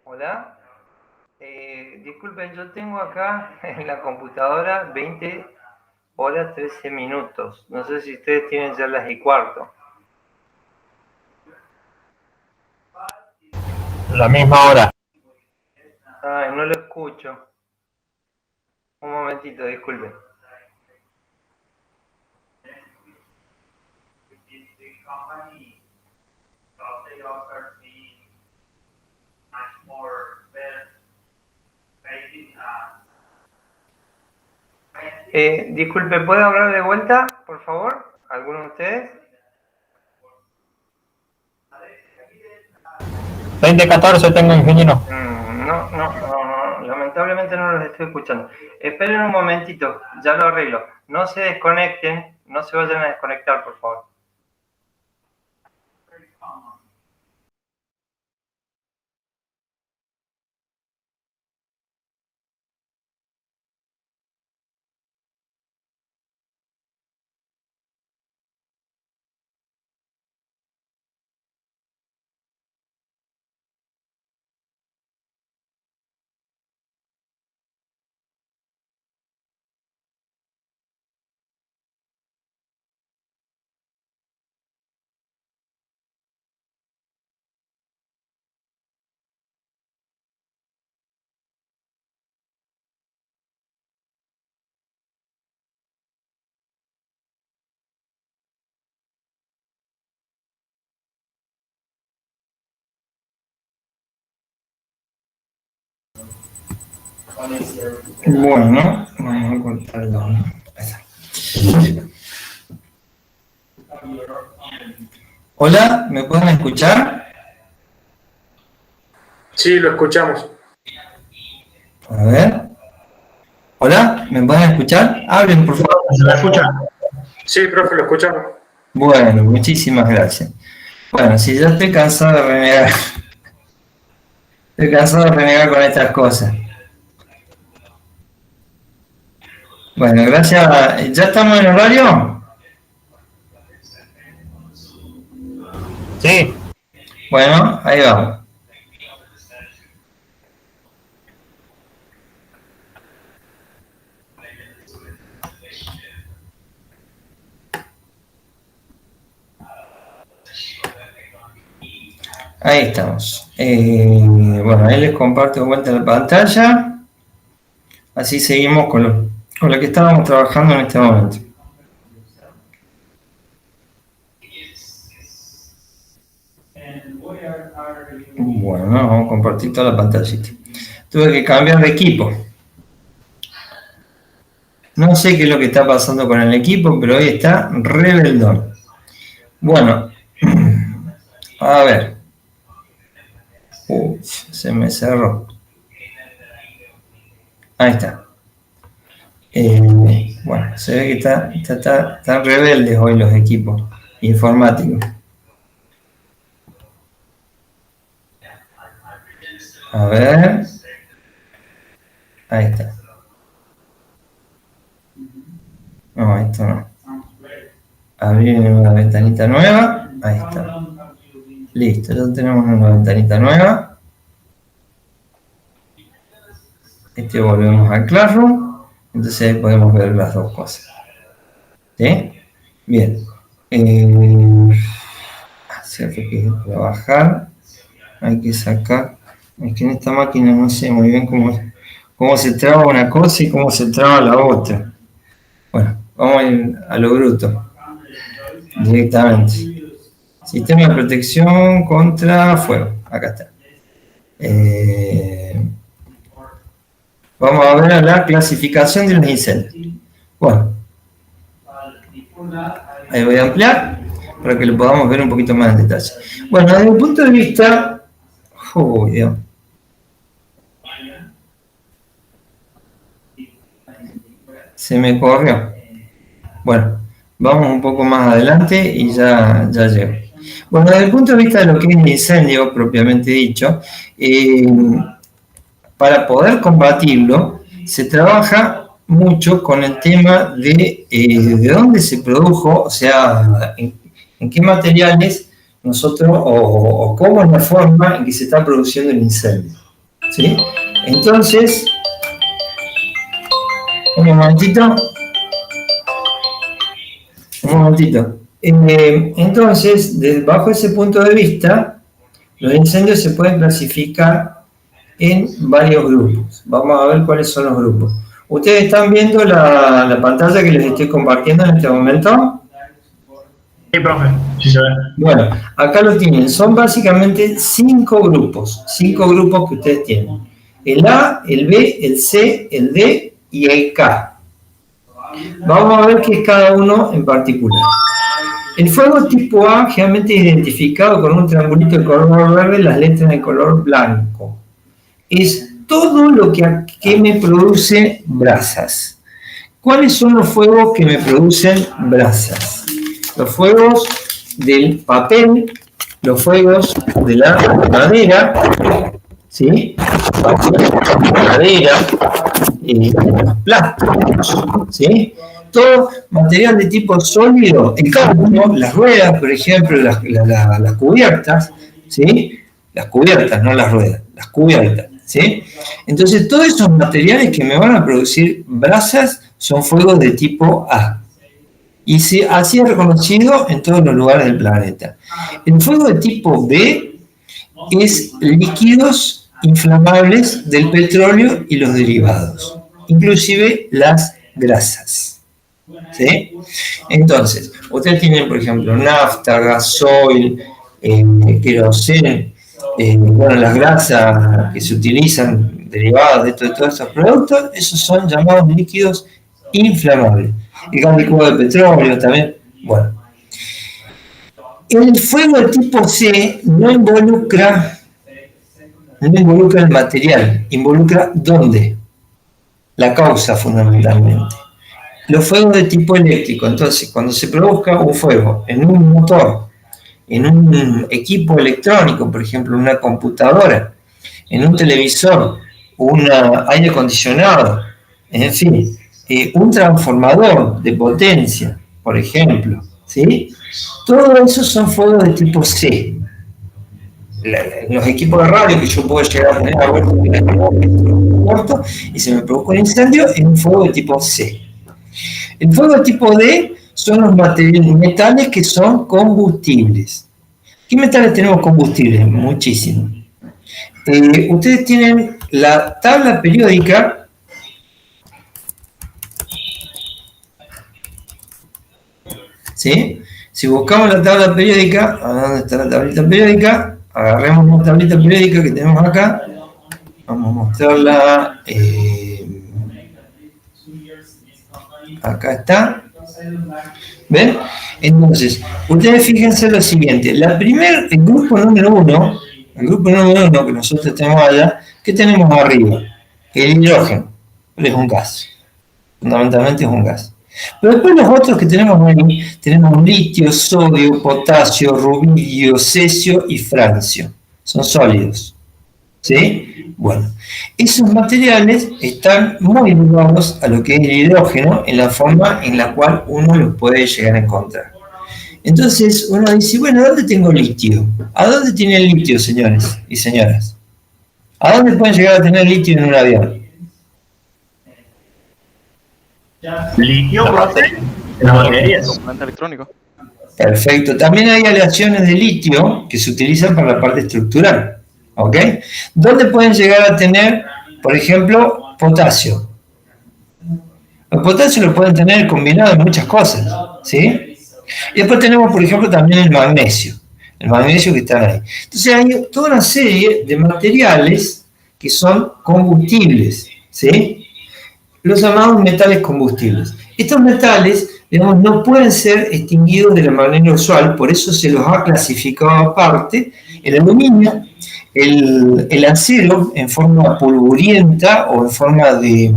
Hola. Disculpen, yo tengo acá en la computadora 20 horas 13 minutos. No sé si ustedes tienen ya las y cuarto. La misma hora. Ay, no lo escucho. Un momentito, disculpen. Disculpe, ¿puede hablar de vuelta, por favor? ¿Alguno de ustedes? 2014 tengo, ingeniero. No, lamentablemente no los estoy escuchando. Esperen un momentito, ya lo arreglo. No se desconecten, no se vayan a desconectar, por favor. Bueno, vamos a cortarlo. Hola, ¿me pueden escuchar? Sí, lo escuchamos. A ver. Hola, ¿me pueden escuchar? Hablen, por favor. ¿Se la escucha? Sí, profe, lo escuchamos. Bueno, muchísimas gracias. Bueno, si ya estoy cansado de renegar. Estoy cansado de renegar con estas cosas. Bueno, gracias. ¿Ya estamos en horario? Sí. Bueno, ahí vamos. Ahí estamos. Bueno, ahí les comparto de vuelta la pantalla. Así seguimos con lo que estábamos trabajando en este momento. Bueno, vamos a compartir toda la pantallita. Tuve que cambiar de equipo. No sé qué es lo que está pasando con el equipo, pero hoy está rebeldón. Bueno, a ver. Se me cerró. Ahí está. Bueno, se ve que están rebeldes hoy los equipos informáticos. A ver. Ahí está. No, esto no. Abrir una ventanita nueva. Ahí está. Listo, ya tenemos una ventanita nueva. Volvemos al Classroom. Entonces ahí podemos ver las dos cosas. ¿Sí? Bien. Cierto que para bajar hay que sacar. Es que en esta máquina no sé muy bien cómo se traba una cosa y cómo se traba la otra. Bueno, vamos a lo bruto. Directamente. Sistema de protección contra fuego. Acá está. Vamos a ver la clasificación de los incendios. Bueno. Ahí voy a ampliar para que lo podamos ver un poquito más en detalle. Bueno, desde el punto de vista... Dios. Se me corrió. Bueno, vamos un poco más adelante y ya llego. Bueno, desde el punto de vista de lo que es el incendio propiamente dicho, para poder combatirlo, se trabaja mucho con el tema de dónde se produjo, o sea, en qué materiales nosotros, o cómo es la forma en que se está produciendo el incendio, ¿sí? Entonces, un momentito. Entonces, bajo ese punto de vista, los incendios se pueden clasificar en varios grupos. Vamos a ver cuáles son los grupos. ¿Ustedes están viendo la pantalla que les estoy compartiendo en este momento? Sí, profe. Sí se ve. Bueno, acá lo tienen. Son básicamente 5 grupos. 5 grupos que ustedes tienen. El A, el B, el C, el D y el K. Vamos a ver qué es cada uno en particular. El fuego tipo A generalmente es identificado con un triangulito de color verde, las letras de color blanco. Es todo lo que me produce brasas. ¿Cuáles son los fuegos que me producen brasas? Los fuegos del papel, los fuegos de la madera, ¿sí? Madera, los plásticos, ¿sí? Todo material de tipo sólido, el campo, las ruedas, por ejemplo, las cubiertas, ¿sí? Las cubiertas, no las ruedas, las cubiertas, ¿sí? Entonces, todos esos materiales que me van a producir brasas son fuegos de tipo A. Y así es reconocido en todos los lugares del planeta. El fuego de tipo B es líquidos inflamables del petróleo y los derivados, inclusive las grasas, ¿sí? Entonces, ustedes tienen, por ejemplo, nafta, gasoil, queroseno, bueno, las grasas que se utilizan derivadas de todos estos productos, esos son llamados líquidos inflamables. El gas licuado de petróleo también, bueno. El fuego de tipo C no involucra el material, involucra ¿dónde? La causa fundamentalmente. Los fuegos de tipo eléctrico, entonces cuando se produzca un fuego en un motor, en un equipo electrónico, por ejemplo una computadora, en un televisor, un aire acondicionado, en fin, un transformador de potencia, por ejemplo, ¿sí? Todo eso son fuegos de tipo C. Los equipos de radio que yo puedo llegar a tener a corto y se me produce un incendio es un fuego de tipo C. El fuego de tipo D son los metales que son combustibles. ¿Qué metales tenemos combustibles? Muchísimos. Ustedes tienen la tabla periódica. ¿Sí? Si buscamos la tabla periódica, ¿dónde está la tablita periódica? Agarremos una tablita periódica que tenemos acá. Vamos a mostrarla. Acá está. ¿Ven? Entonces, ustedes fíjense lo siguiente. El grupo número uno que nosotros tenemos allá, ¿qué tenemos arriba? El hidrógeno. Es un gas. Fundamentalmente es un gas. Pero después los otros que tenemos ahí, tenemos litio, sodio, potasio, rubidio, cesio y francio. Son sólidos. ¿Sí? Bueno, esos materiales están muy ligados a lo que es el hidrógeno en la forma en la cual uno los puede llegar a encontrar. Entonces uno dice, bueno, ¿dónde tengo litio? ¿A dónde tiene el litio, señores y señoras? ¿A dónde pueden llegar a tener litio en un avión? Litio, profe, en las baterías. Componente electrónico. Perfecto. También hay aleaciones de litio que se utilizan para la parte estructural. ¿Ok? ¿Dónde pueden llegar a tener, por ejemplo, potasio? El potasio lo pueden tener combinado en muchas cosas. ¿Sí? Y después tenemos, por ejemplo, también el magnesio. El magnesio que está ahí. Entonces hay toda una serie de materiales que son combustibles. ¿Sí? Los llamados metales combustibles. Estos metales, digamos, no pueden ser extinguidos de la manera usual, por eso se los ha clasificado aparte. El aluminio, el acero en forma polvorienta o en forma de,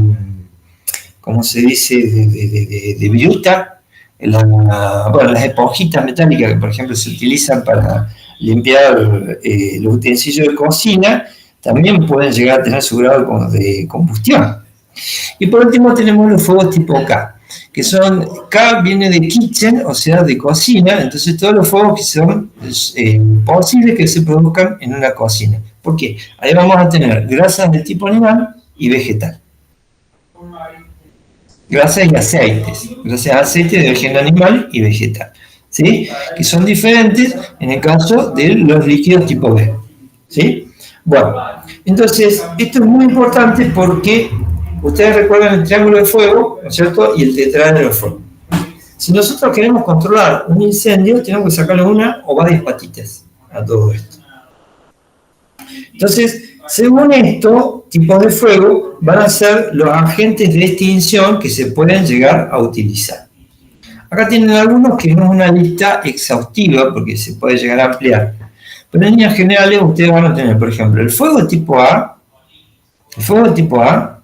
¿cómo se dice?, de viruta, las esponjitas metálicas que, por ejemplo, se utilizan para limpiar los utensilios de cocina, también pueden llegar a tener su grado de combustión. Y por último tenemos los fuegos tipo K. que son, K viene de kitchen, o sea, de cocina, entonces todos los fuegos que son posibles que se produzcan en una cocina. ¿Por qué? Ahí vamos a tener grasas de tipo animal y vegetal. Grasas y aceites de origen animal y vegetal, ¿sí? Que son diferentes en el caso de los líquidos tipo B, ¿sí? Bueno, entonces, esto es muy importante porque ustedes recuerdan el triángulo de fuego, ¿no es cierto? Y el tetraedro de fuego. Si nosotros queremos controlar un incendio, tenemos que sacarle una o varias patitas a todo esto. Entonces, según esto, tipos de fuego van a ser los agentes de extinción que se pueden llegar a utilizar. Acá tienen algunos que no es una lista exhaustiva porque se puede llegar a ampliar. Pero en líneas generales ustedes van a tener, por ejemplo, el fuego de tipo A. El fuego de tipo A,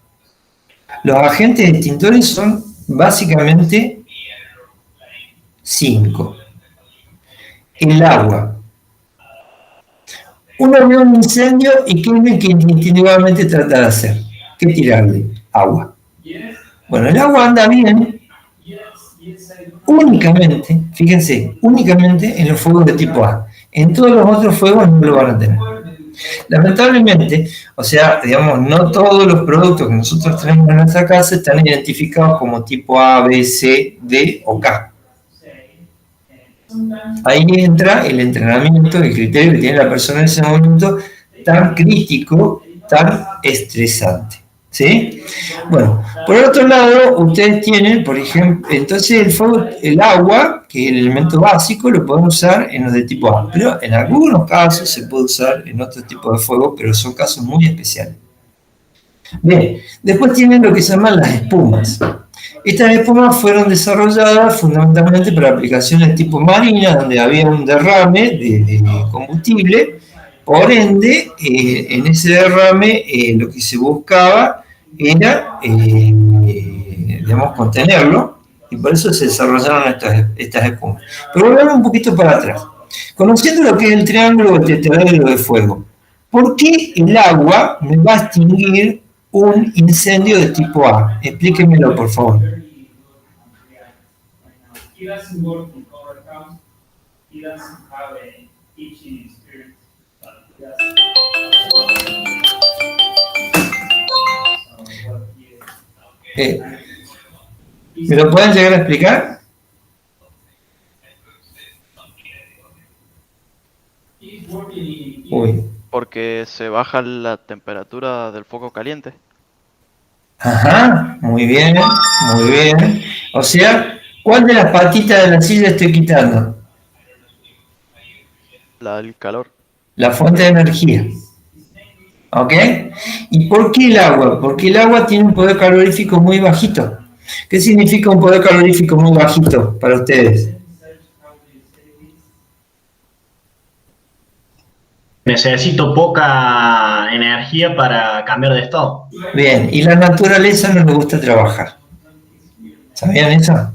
los agentes extintores son básicamente 5. El agua. Uno ve un incendio y ¿qué es que instintivamente trata de hacer? ¿Qué tirarle? Agua. Bueno, el agua anda bien únicamente, fíjense, únicamente en los fuegos de tipo A. En todos los otros fuegos no lo van a tener. Lamentablemente, o sea, digamos, no todos los productos que nosotros tenemos en nuestra casa están identificados como tipo A, B, C, D o K. Ahí entra el entrenamiento, el criterio que tiene la persona en ese momento tan crítico, tan estresante, ¿sí? Bueno, por otro lado, ustedes tienen, por ejemplo, entonces el agua, que es el elemento básico, lo podemos usar en los de tipo A, pero en algunos casos se puede usar en otros tipos de fuego, pero son casos muy especiales. Bien, después tienen lo que se llaman las espumas. Estas espumas fueron desarrolladas fundamentalmente para aplicaciones tipo marina, donde había un derrame de combustible. Por ende, en ese derrame lo que se buscaba era, digamos, contenerlo, y por eso se desarrollaron estas espumas. Pero volvemos un poquito para atrás. Conociendo lo que es el triángulo o el tetraedro de fuego, ¿por qué el agua me va a extinguir un incendio de tipo A? Explíquenmelo, por favor. ¿Me lo pueden llegar a explicar? Uy. Porque se baja la temperatura del foco caliente. Ajá, muy bien, muy bien. O sea, ¿cuál de las patitas de la silla estoy quitando? La del calor. La fuente de energía. ¿Ok? ¿Y por qué el agua? Porque el agua tiene un poder calorífico muy bajito. ¿Qué significa un poder calorífico muy bajito para ustedes? Necesito poca energía para cambiar de estado. Bien, y la naturaleza no le gusta trabajar. ¿Sabían eso?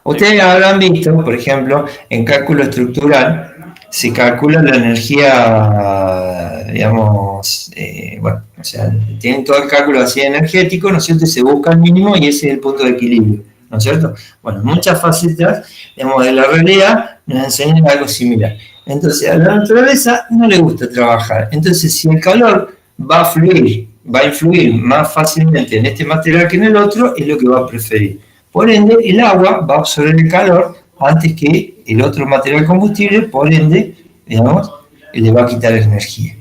Ustedes habrán visto, por ejemplo, en cálculo estructural, se calcula la energía, digamos, bueno, o sea, tienen todo el cálculo así energético, ¿no es cierto? Y se busca el mínimo y ese es el punto de equilibrio, ¿no es cierto? Bueno, muchas facetas, digamos, de la realidad nos enseñan algo similar. Entonces, a la naturaleza no le gusta trabajar. Entonces, si el calor va a influir más fácilmente en este material que en el otro, es lo que va a preferir. Por ende, el agua va a absorber el calor antes que el otro material combustible, por ende, digamos, le va a quitar energía.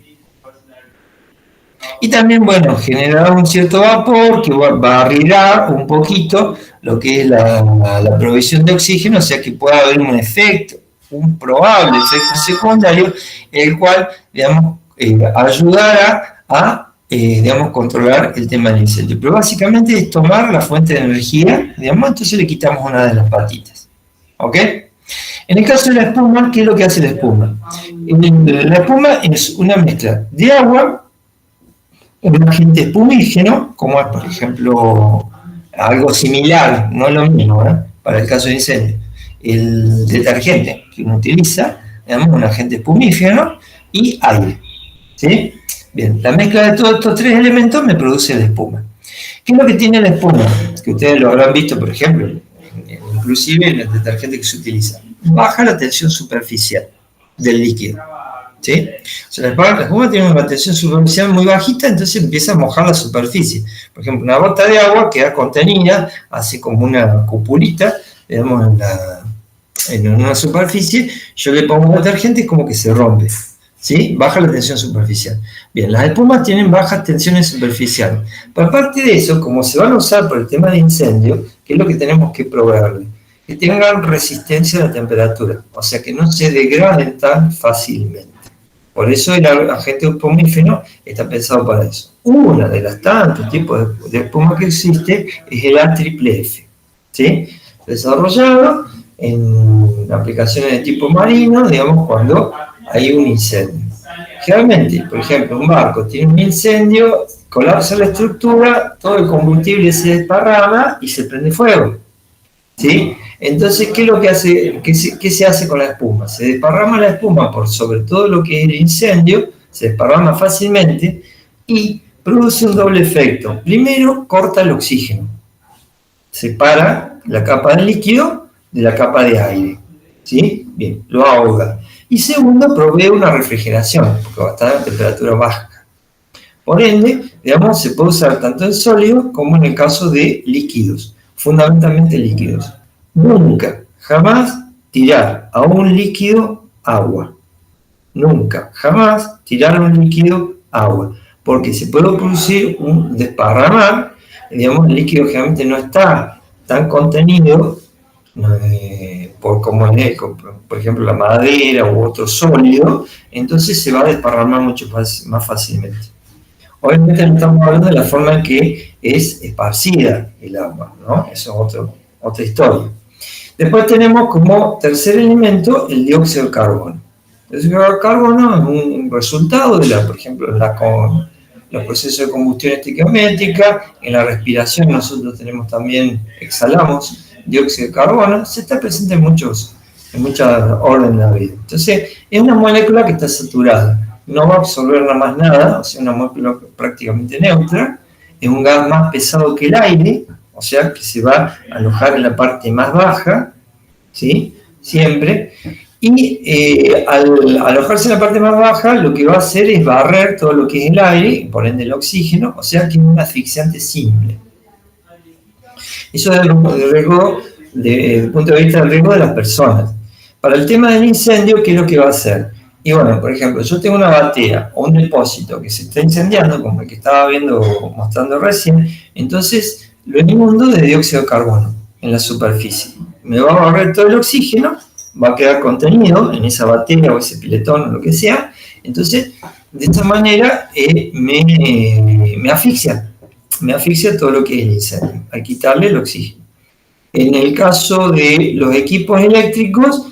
Y también, bueno, generará un cierto vapor que va a arribar un poquito lo que es la provisión de oxígeno, o sea que puede haber un efecto, un probable efecto secundario, el cual, digamos, ayudará a digamos, controlar el tema del incendio. Pero básicamente es tomar la fuente de energía, digamos, entonces le quitamos una de las patitas. ¿Ok? En el caso de la espuma, ¿qué es lo que hace la espuma? La espuma es una mezcla de agua, un agente espumígeno, como es, por ejemplo, algo similar, no es lo mismo, para el caso de incendio. El detergente que uno utiliza, digamos, un agente espumígeno y aire. ¿Sí? Bien, la mezcla de todos estos tres elementos me produce la espuma. ¿Qué es lo que tiene la espuma? Que ustedes lo habrán visto, por ejemplo, inclusive en el detergente que se utiliza. Baja la tensión superficial del líquido. ¿Sí? O sea, la espuma tiene una tensión superficial muy bajita, entonces empieza a mojar la superficie. Por ejemplo, una gota de agua queda contenida, así como una cupulita, digamos, en una superficie. Yo le pongo un detergente y como que se rompe. ¿Sí? Baja la tensión superficial. Bien, las espumas tienen bajas tensiones superficiales. Pero aparte de eso, como se van a usar por el tema de incendio, ¿qué es lo que tenemos que proveerle? Que tengan resistencia a la temperatura, o sea, que no se degraden tan fácilmente. Por eso el agente espumífeno está pensado para eso. Una de las tantos tipos de espuma que existe es el AFFF, ¿sí? Desarrollado en aplicaciones de tipo marino, digamos, cuando hay un incendio. Generalmente, por ejemplo, un barco tiene un incendio, colapsa la estructura, todo el combustible se desparrama y se prende fuego. ¿Sí? Entonces, ¿qué es lo que hace? ¿Qué se hace con la espuma? Se desparrama la espuma por sobre todo lo que es el incendio, se desparrama fácilmente y produce un doble efecto. Primero, corta el oxígeno, separa la capa de líquido de la capa de aire. ¿Sí? Bien, lo ahoga. Y segundo, provee una refrigeración, porque va a estar a temperatura baja. Por ende, digamos, se puede usar tanto en sólidos como en el caso de líquidos, fundamentalmente líquidos. Nunca, jamás tirar a un líquido agua. Nunca, jamás tirar a un líquido agua, porque se puede producir un desparramar, digamos, el líquido generalmente no está tan contenido, como por ejemplo la madera u otro sólido, entonces se va a desparramar mucho más fácilmente. Obviamente no estamos hablando de la forma en que es esparcida el agua, ¿no? Eso es otra historia. Después tenemos como tercer elemento el dióxido de carbono. El dióxido de carbono es un resultado de por ejemplo, los procesos de combustión estequiométrica. En la respiración nosotros tenemos también, exhalamos dióxido de carbono, se está presente en muchas órdenes de la vida. Entonces, es una molécula que está saturada, no va a absorber más nada, o sea, una molécula prácticamente neutra, es un gas más pesado que el aire, o sea, que se va a alojar en la parte más baja, ¿sí? Siempre, y al alojarse en la parte más baja, lo que va a hacer es barrer todo lo que es el aire, y por ende el oxígeno, o sea, que es un asfixiante simple. Eso desde el punto de vista del riesgo de las personas. Para el tema del incendio, ¿qué es lo que va a hacer? Y bueno, por ejemplo, yo tengo una batea o un depósito que se está incendiando, como el que estaba mostrando recién, entonces lo inundo de dióxido de carbono en la superficie. Me va a barrer todo el oxígeno, va a quedar contenido en esa batea o ese piletón o lo que sea, entonces de esta manera me asfixia. Me asfixia todo lo que es el incendio, al quitarle el oxígeno. En el caso de los equipos eléctricos,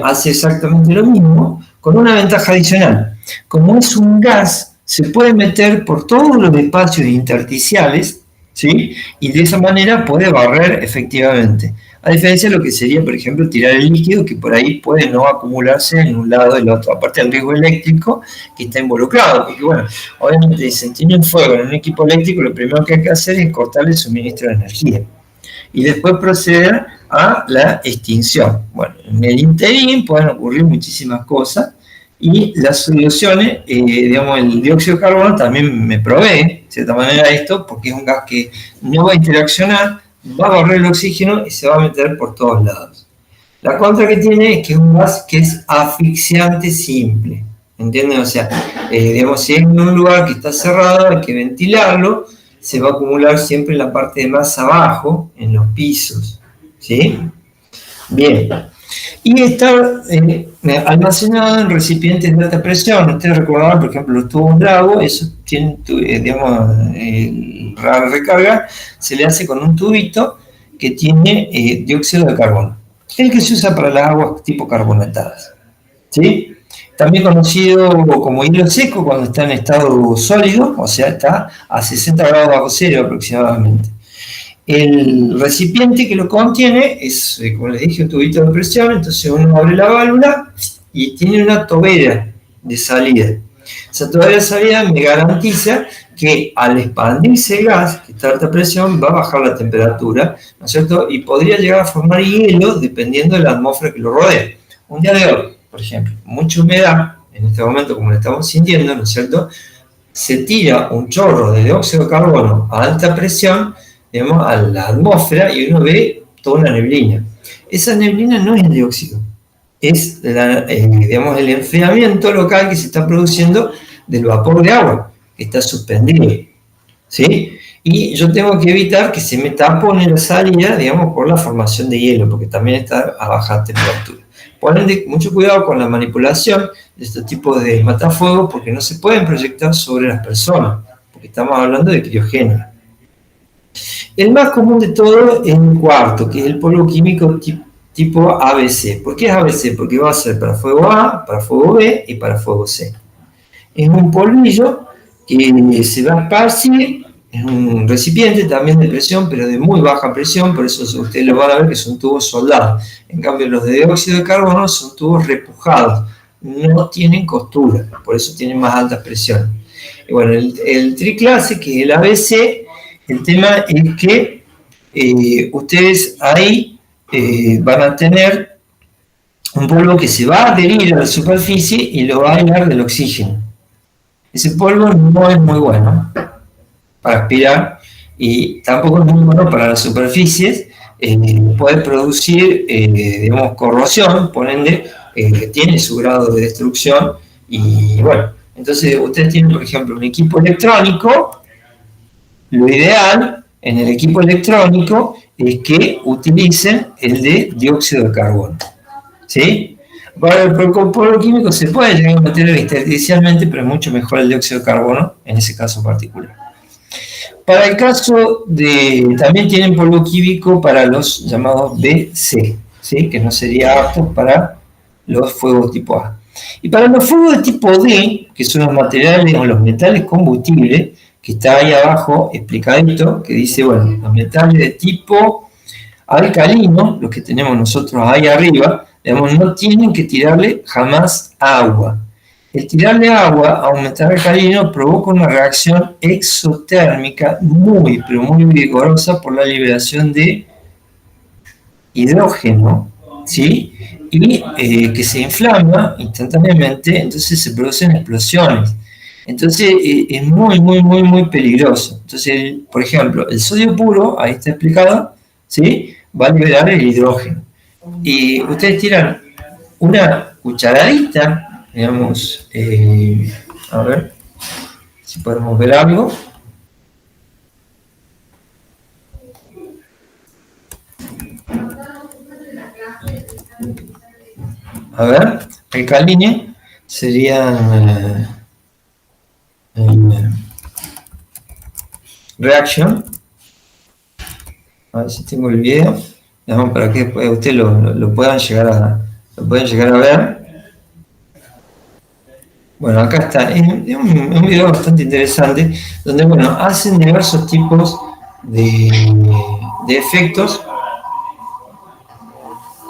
hace exactamente lo mismo, con una ventaja adicional. Como es un gas, se puede meter por todos los espacios intersticiales, ¿sí? Y de esa manera puede barrer efectivamente. A diferencia de lo que sería, por ejemplo, tirar el líquido, que por ahí puede no acumularse en un lado o el otro, aparte del riesgo eléctrico que está involucrado, porque bueno, obviamente si tiene un fuego en un equipo eléctrico, lo primero que hay que hacer es cortarle el suministro de energía y después proceder a la extinción. Bueno, en el interín pueden ocurrir muchísimas cosas y las soluciones, digamos, el dióxido de carbono también me provee, de cierta manera, esto, porque es un gas que no va a interaccionar, va a barrer el oxígeno y se va a meter por todos lados. La contra que tiene es que es un gas que es asfixiante simple, ¿entienden? O sea, digamos, si es en un lugar que está cerrado, hay que ventilarlo, se va a acumular siempre en la parte de más abajo, en los pisos, ¿sí? Bien. Y está almacenado en recipientes de alta presión. Ustedes recordarán, por ejemplo, los tubos Drago, eso tiene, digamos, la recarga se le hace con un tubito que tiene dióxido de carbono, el que se usa para las aguas tipo carbonatadas, ¿sí? También conocido como hielo seco cuando está en estado sólido, o sea, está a 60 grados bajo cero aproximadamente. El recipiente que lo contiene es, como les dije, un tubito de presión, entonces uno abre la válvula y tiene una tobera de salida. Esa toalla sabida me garantiza que al expandirse el gas, que está a alta presión, va a bajar la temperatura, ¿no es cierto? Y podría llegar a formar hielo dependiendo de la atmósfera que lo rodea. Un día de hoy, por ejemplo, mucha humedad, en este momento como lo estamos sintiendo, ¿no es cierto? Se tira un chorro de dióxido de carbono a alta presión, digamos, a la atmósfera y uno ve toda una neblina. Esa neblina no es el dióxido, es digamos, el enfriamiento local que se está produciendo del vapor de agua, que está suspendido, ¿sí? Y yo tengo que evitar que se me tapone la salida, digamos, por la formación de hielo, porque también está a baja temperatura. Por ende, mucho cuidado con la manipulación de este tipo de matafuegos, porque no se pueden proyectar sobre las personas, porque estamos hablando de criogenia. El más común de todo es un cuarto, que es el polvo químico tipo ABC. ¿Por qué es ABC? Porque va a ser para fuego A, para fuego B y para fuego C. Es un polvillo que se va a esparcir, es un recipiente también de presión, pero de muy baja presión, por eso ustedes lo van a ver que son tubos soldados. En cambio, los de dióxido de carbono son tubos repujados, no tienen costura, por eso tienen más altas presiones. Y bueno, el triclase, que es el ABC, el tema es que ustedes ahí van a tener un polvo que se va a adherir a la superficie y lo va a aislar del oxígeno. Ese polvo no es muy bueno para aspirar y tampoco es muy bueno para las superficies. Puede producir, digamos, corrosión, por ende, tiene su grado de destrucción. Y bueno, entonces ustedes tienen, por ejemplo, un equipo electrónico. Lo ideal en el equipo electrónico es que utilicen el de dióxido de carbono, ¿sí? Para el polvo químico se puede llegar a meter artificialmente, pero es mucho mejor el dióxido de carbono en ese caso particular. Para el caso de, también tienen polvo químico para los llamados BC, ¿sí? Que no sería apto para los fuegos tipo A. Y para los fuegos de tipo D, que son los materiales o los metales combustibles, que está ahí abajo explicadito, que dice, bueno, los metales de tipo alcalino, los que tenemos nosotros ahí arriba, digamos, no tienen que tirarle jamás agua. El tirarle agua a un metal alcalino provoca una reacción exotérmica muy, pero muy vigorosa por la liberación de hidrógeno, ¿sí? Y que se inflama instantáneamente, entonces se producen explosiones. Entonces es muy, muy, muy, muy peligroso. Entonces, por ejemplo, el sodio puro, ahí está explicado, ¿sí? Va a liberar el hidrógeno. Y ustedes tiran una cucharadita, digamos, a ver si podemos ver algo. A ver, alcalino sería reaction. A ver si tengo el video, digamos, para que después ustedes lo puedan llegar a ver. Bueno, acá está, es un video bastante interesante, donde, bueno, hacen diversos tipos de efectos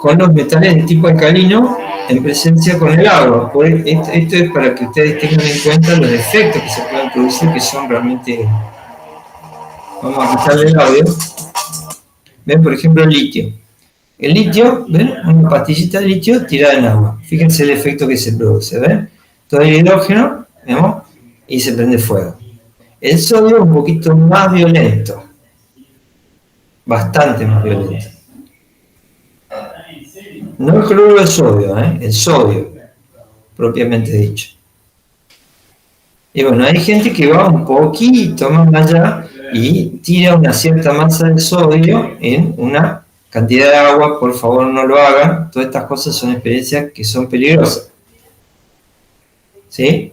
con los metales de tipo alcalino en presencia con el agua. Esto es para que ustedes tengan en cuenta los efectos que se pueden producir, que son realmente... Vamos a quitarle el audio. Ven, por ejemplo, el litio. El litio, ¿ven? Una pastillita de litio tirada en agua. Fíjense el efecto que se produce, ¿ven? Todo el hidrógeno, ¿vemos? Y se prende fuego. El sodio es un poquito más violento. Bastante más violento. No el cloruro de sodio, el sodio, propiamente dicho. Y bueno, hay gente que va un poquito más allá y tira una cierta masa de sodio en una cantidad de agua. Por favor, no lo hagan. Todas estas cosas son experiencias que son peligrosas. ¿Sí?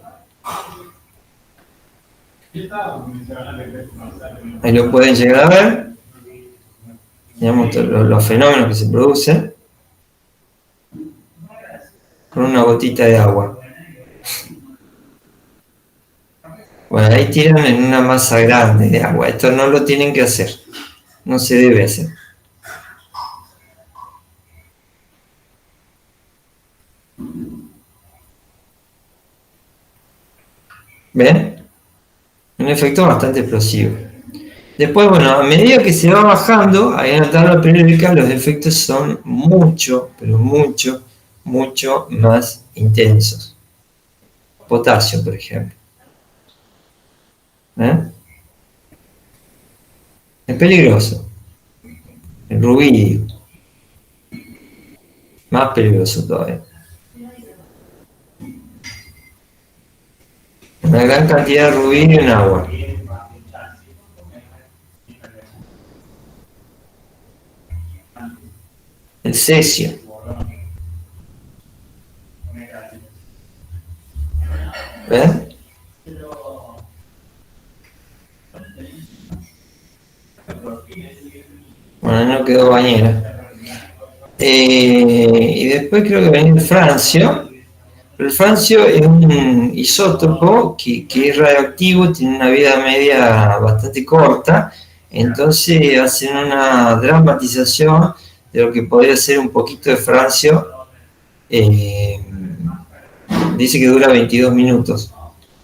Ahí lo pueden llegar a ver. Digamos, los fenómenos que se producen con una gotita de agua. Bueno, ahí tiran en una masa grande de agua. Esto no lo tienen que hacer. No se debe hacer. ¿Ven? Un efecto bastante explosivo. Después, bueno, a medida que se va bajando, ahí en la tabla periódica los efectos son mucho, pero mucho, mucho más intensos. Potasio, por ejemplo. Es peligroso. El rubidio. Más peligroso todavía. Una gran cantidad de rubidio en agua. El cesio. ¿Ven? Bueno, no quedó bañera. Y después creo que viene el francio. Pero el francio es un isótopo que es radioactivo, tiene una vida media bastante corta, entonces hacen una dramatización de lo que podría ser un poquito de francio. Dice que dura 22 minutos,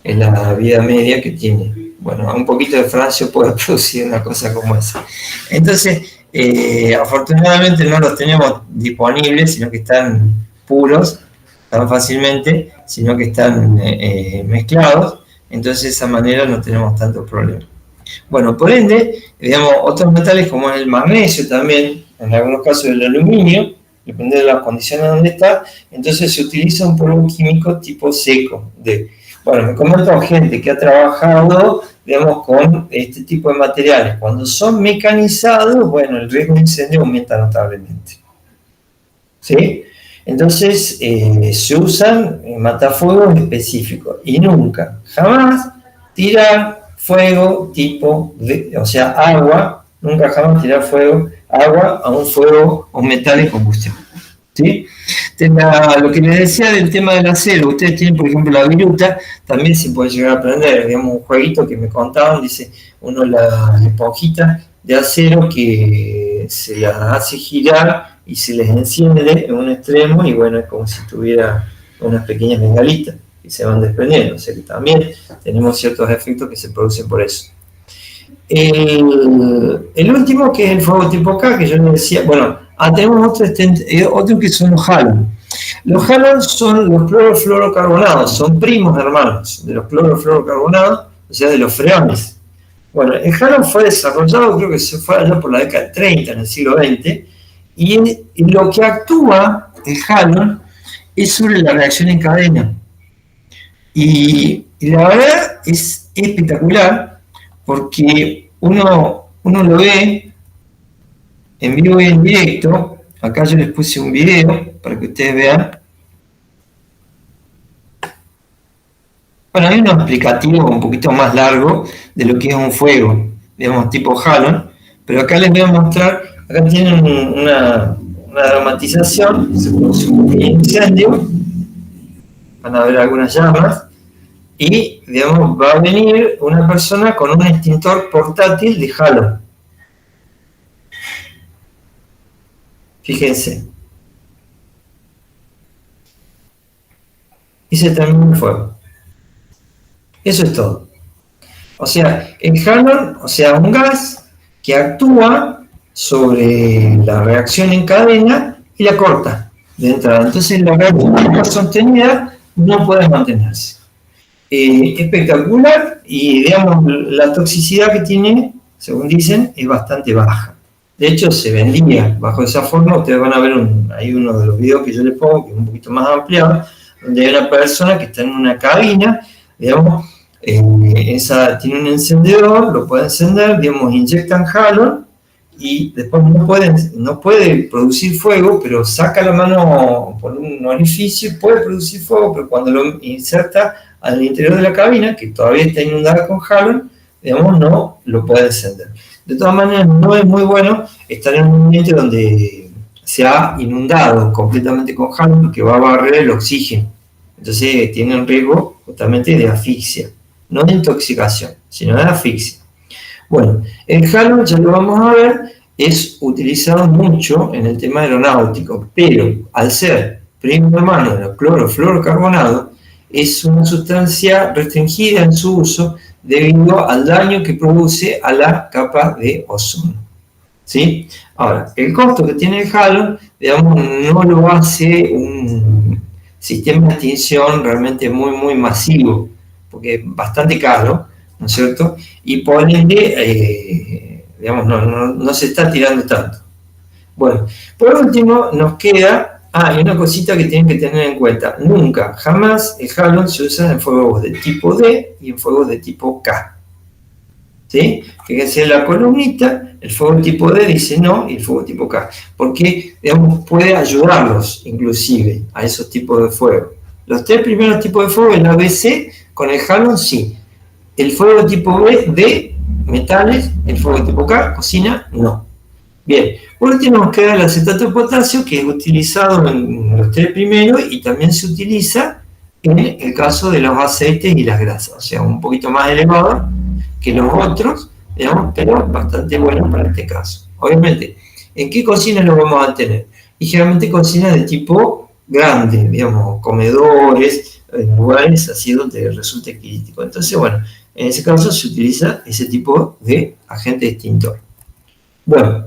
es la vida media que tiene. Bueno, un poquito de francio puede producir una cosa como esa. Entonces, afortunadamente no los tenemos disponibles, sino que están puros tan fácilmente, sino que están mezclados, entonces de esa manera no tenemos tantos problemas. Bueno, por ende, digamos, otros metales como el magnesio también, en algunos casos el aluminio, depende de las condiciones donde está, entonces se utiliza un polvo químico tipo seco. Bueno, me comento gente que ha trabajado, digamos, con este tipo de materiales. Cuando son mecanizados, bueno, el riesgo de incendio aumenta notablemente. ¿Sí? Entonces, se usan matafuegos específicos y nunca, jamás tirar fuego tipo, o sea, agua, nunca jamás tirar agua a un fuego o metal en combustión. ¿Sí? Lo que les decía del tema del acero, ustedes tienen, por ejemplo, la viruta, también se puede llegar a aprender, digamos, un jueguito que me contaban, dice, uno la esponjita de acero que se la hace girar y se les enciende en un extremo y bueno, es como si tuviera unas pequeñas bengalitas que se van desprendiendo, o sea que también tenemos ciertos efectos que se producen por eso. El último, que es el fuego tipo K, que yo les decía, bueno, tenemos otro que son los halon. Los halon son los clorofluorocarbonados, son primos hermanos de los clorofluorocarbonados, o sea, de los freones. Bueno, el halon fue desarrollado, creo que se fue allá por la década de 30, en el siglo XX, y lo que actúa el halon es sobre la reacción en cadena. Y la verdad es espectacular, porque uno lo ve en vivo y en directo. Acá yo les puse un video para que ustedes vean. Bueno, hay un explicativo un poquito más largo de lo que es un fuego, digamos, tipo halon, pero acá les voy a mostrar, acá tienen una dramatización, se produce un incendio, van a ver algunas llamas, y, digamos, va a venir una persona con un extintor portátil de halon. Fíjense. Y se termina el fuego. Eso es todo. O sea, el halon, o sea, un gas que actúa sobre la reacción en cadena y la corta de entrada. Entonces la reacción sostenida no puede mantenerse. Espectacular y, digamos, la toxicidad que tiene, según dicen, es bastante baja. De hecho, se vendía bajo esa forma. Ustedes van a ver hay uno de los videos que yo les pongo, que es un poquito más ampliado, donde hay una persona que está en una cabina, digamos, tiene un encendedor, lo puede encender, digamos, inyectan halon y después no puede producir fuego, pero saca la mano por un orificio y puede producir fuego, pero cuando lo inserta al interior de la cabina, que todavía está inundada con halon, digamos, no lo puede encender. De todas maneras, no es muy bueno estar en un ambiente donde se ha inundado completamente con halon, porque va a barrer el oxígeno. Entonces tiene un riesgo justamente de asfixia. No de intoxicación, sino de asfixia. Bueno, el halon, ya lo vamos a ver, es utilizado mucho en el tema aeronáutico, pero al ser primo hermano de los clorofluorocarbonados, es una sustancia restringida en su uso debido al daño que produce a la capa de ozono. ¿Sí? Ahora, el costo que tiene el halon, digamos, no lo hace un sistema de extinción realmente muy masivo, porque es bastante caro, ¿no es cierto? Y por ende, digamos, no se está tirando tanto. Bueno, por último nos queda, hay una cosita que tienen que tener en cuenta. Nunca, jamás el halon se usa en fuegos de tipo D y en fuegos de tipo K. ¿Sí? Fíjense en la columnita, el fuego tipo D dice no y el fuego tipo K, porque digamos, puede ayudarlos inclusive a esos tipos de fuego. Los 3 primeros tipos de fuego, el ABC, con el halon sí. El fuego tipo B, D, metales, el fuego tipo K, cocina, no. Bien, por último nos queda el acetato de potasio, que es utilizado en los 3 primeros y también se utiliza en el caso de los aceites y las grasas, o sea, un poquito más elevado que los otros, digamos, pero bastante bueno para este caso. Obviamente, ¿en qué cocina lo vamos a tener? Y generalmente cocinas de tipo grande, digamos, comedores, lugares así donde resulte crítico. Entonces, bueno, en ese caso se utiliza ese tipo de agente extintor. Bueno,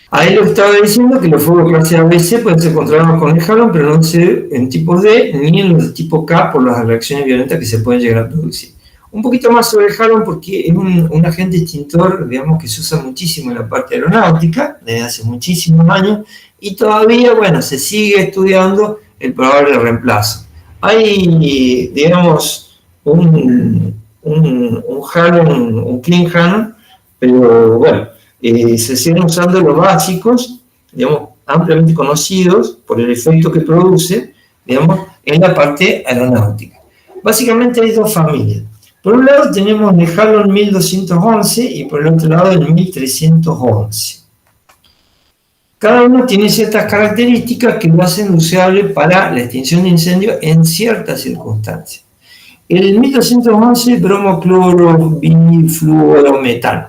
ahí lo estaba diciendo que los fuegos clase ABC pueden ser controlados con el halon, pero no en tipo D ni en los de tipo K por las reacciones violentas que se pueden llegar a producir. Un poquito más sobre el halon porque es un agente extintor, digamos, que se usa muchísimo en la parte aeronáutica, desde hace muchísimos años, y todavía, bueno, se sigue estudiando el probable reemplazo. Hay, digamos, un halon, un clean halon, pero bueno, se siguen usando los básicos, digamos, ampliamente conocidos por el efecto que produce, digamos, en la parte aeronáutica. Básicamente hay 2 familias. Por un lado tenemos el halon 1211 y por el otro lado el 1311. Cada uno tiene ciertas características que lo hacen usable para la extinción de incendios en ciertas circunstancias. El 1211 bromoclorobifluorometano,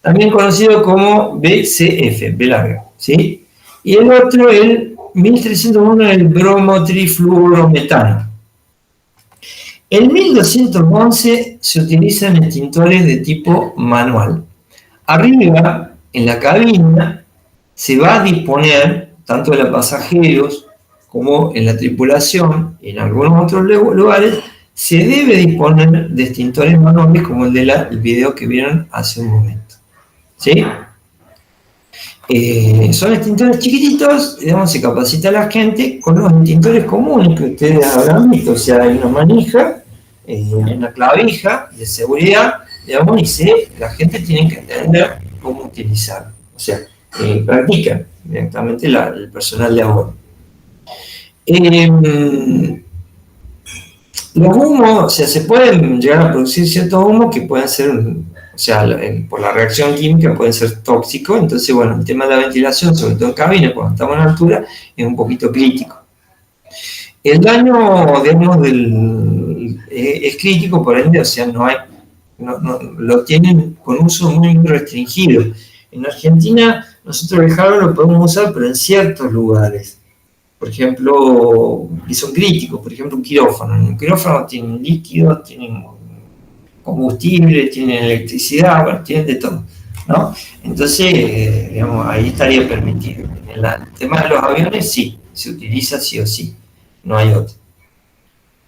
también conocido como BCF, B larga, ¿sí? Y el otro, el 1301, el bromotrifluorometano. El 1211 se utiliza en extintores de tipo manual. Arriba, en la cabina, se va a disponer, tanto de los pasajeros como en la tripulación y en algunos otros lugares, se debe disponer de extintores manuales como el del video que vieron hace un momento. ¿Sí? Son extintores chiquititos, digamos, se capacita a la gente con los extintores comunes que ustedes habrán visto, o sea, hay una manija, una clavija de seguridad, digamos, y la gente tiene que entender cómo utilizarlo, o sea, practican directamente el personal de a bordo. Los humos, o sea, se pueden llegar a producir ciertos humos que pueden ser, o sea, por la reacción química pueden ser tóxicos, entonces, bueno, el tema de la ventilación, sobre todo en cabina, cuando estamos en altura, es un poquito crítico. El daño, digamos, es crítico, por ende, o sea, lo tienen con uso muy restringido. En Argentina, nosotros el halon lo podemos usar, pero en ciertos lugares. Por ejemplo, que son críticos, por ejemplo, un quirófano. En un quirófano tienen líquidos, tienen combustible, tienen electricidad, bueno, tienen de todo, ¿no? Entonces, digamos, ahí estaría permitido. En el tema de los aviones, sí, se utiliza sí o sí, no hay otro.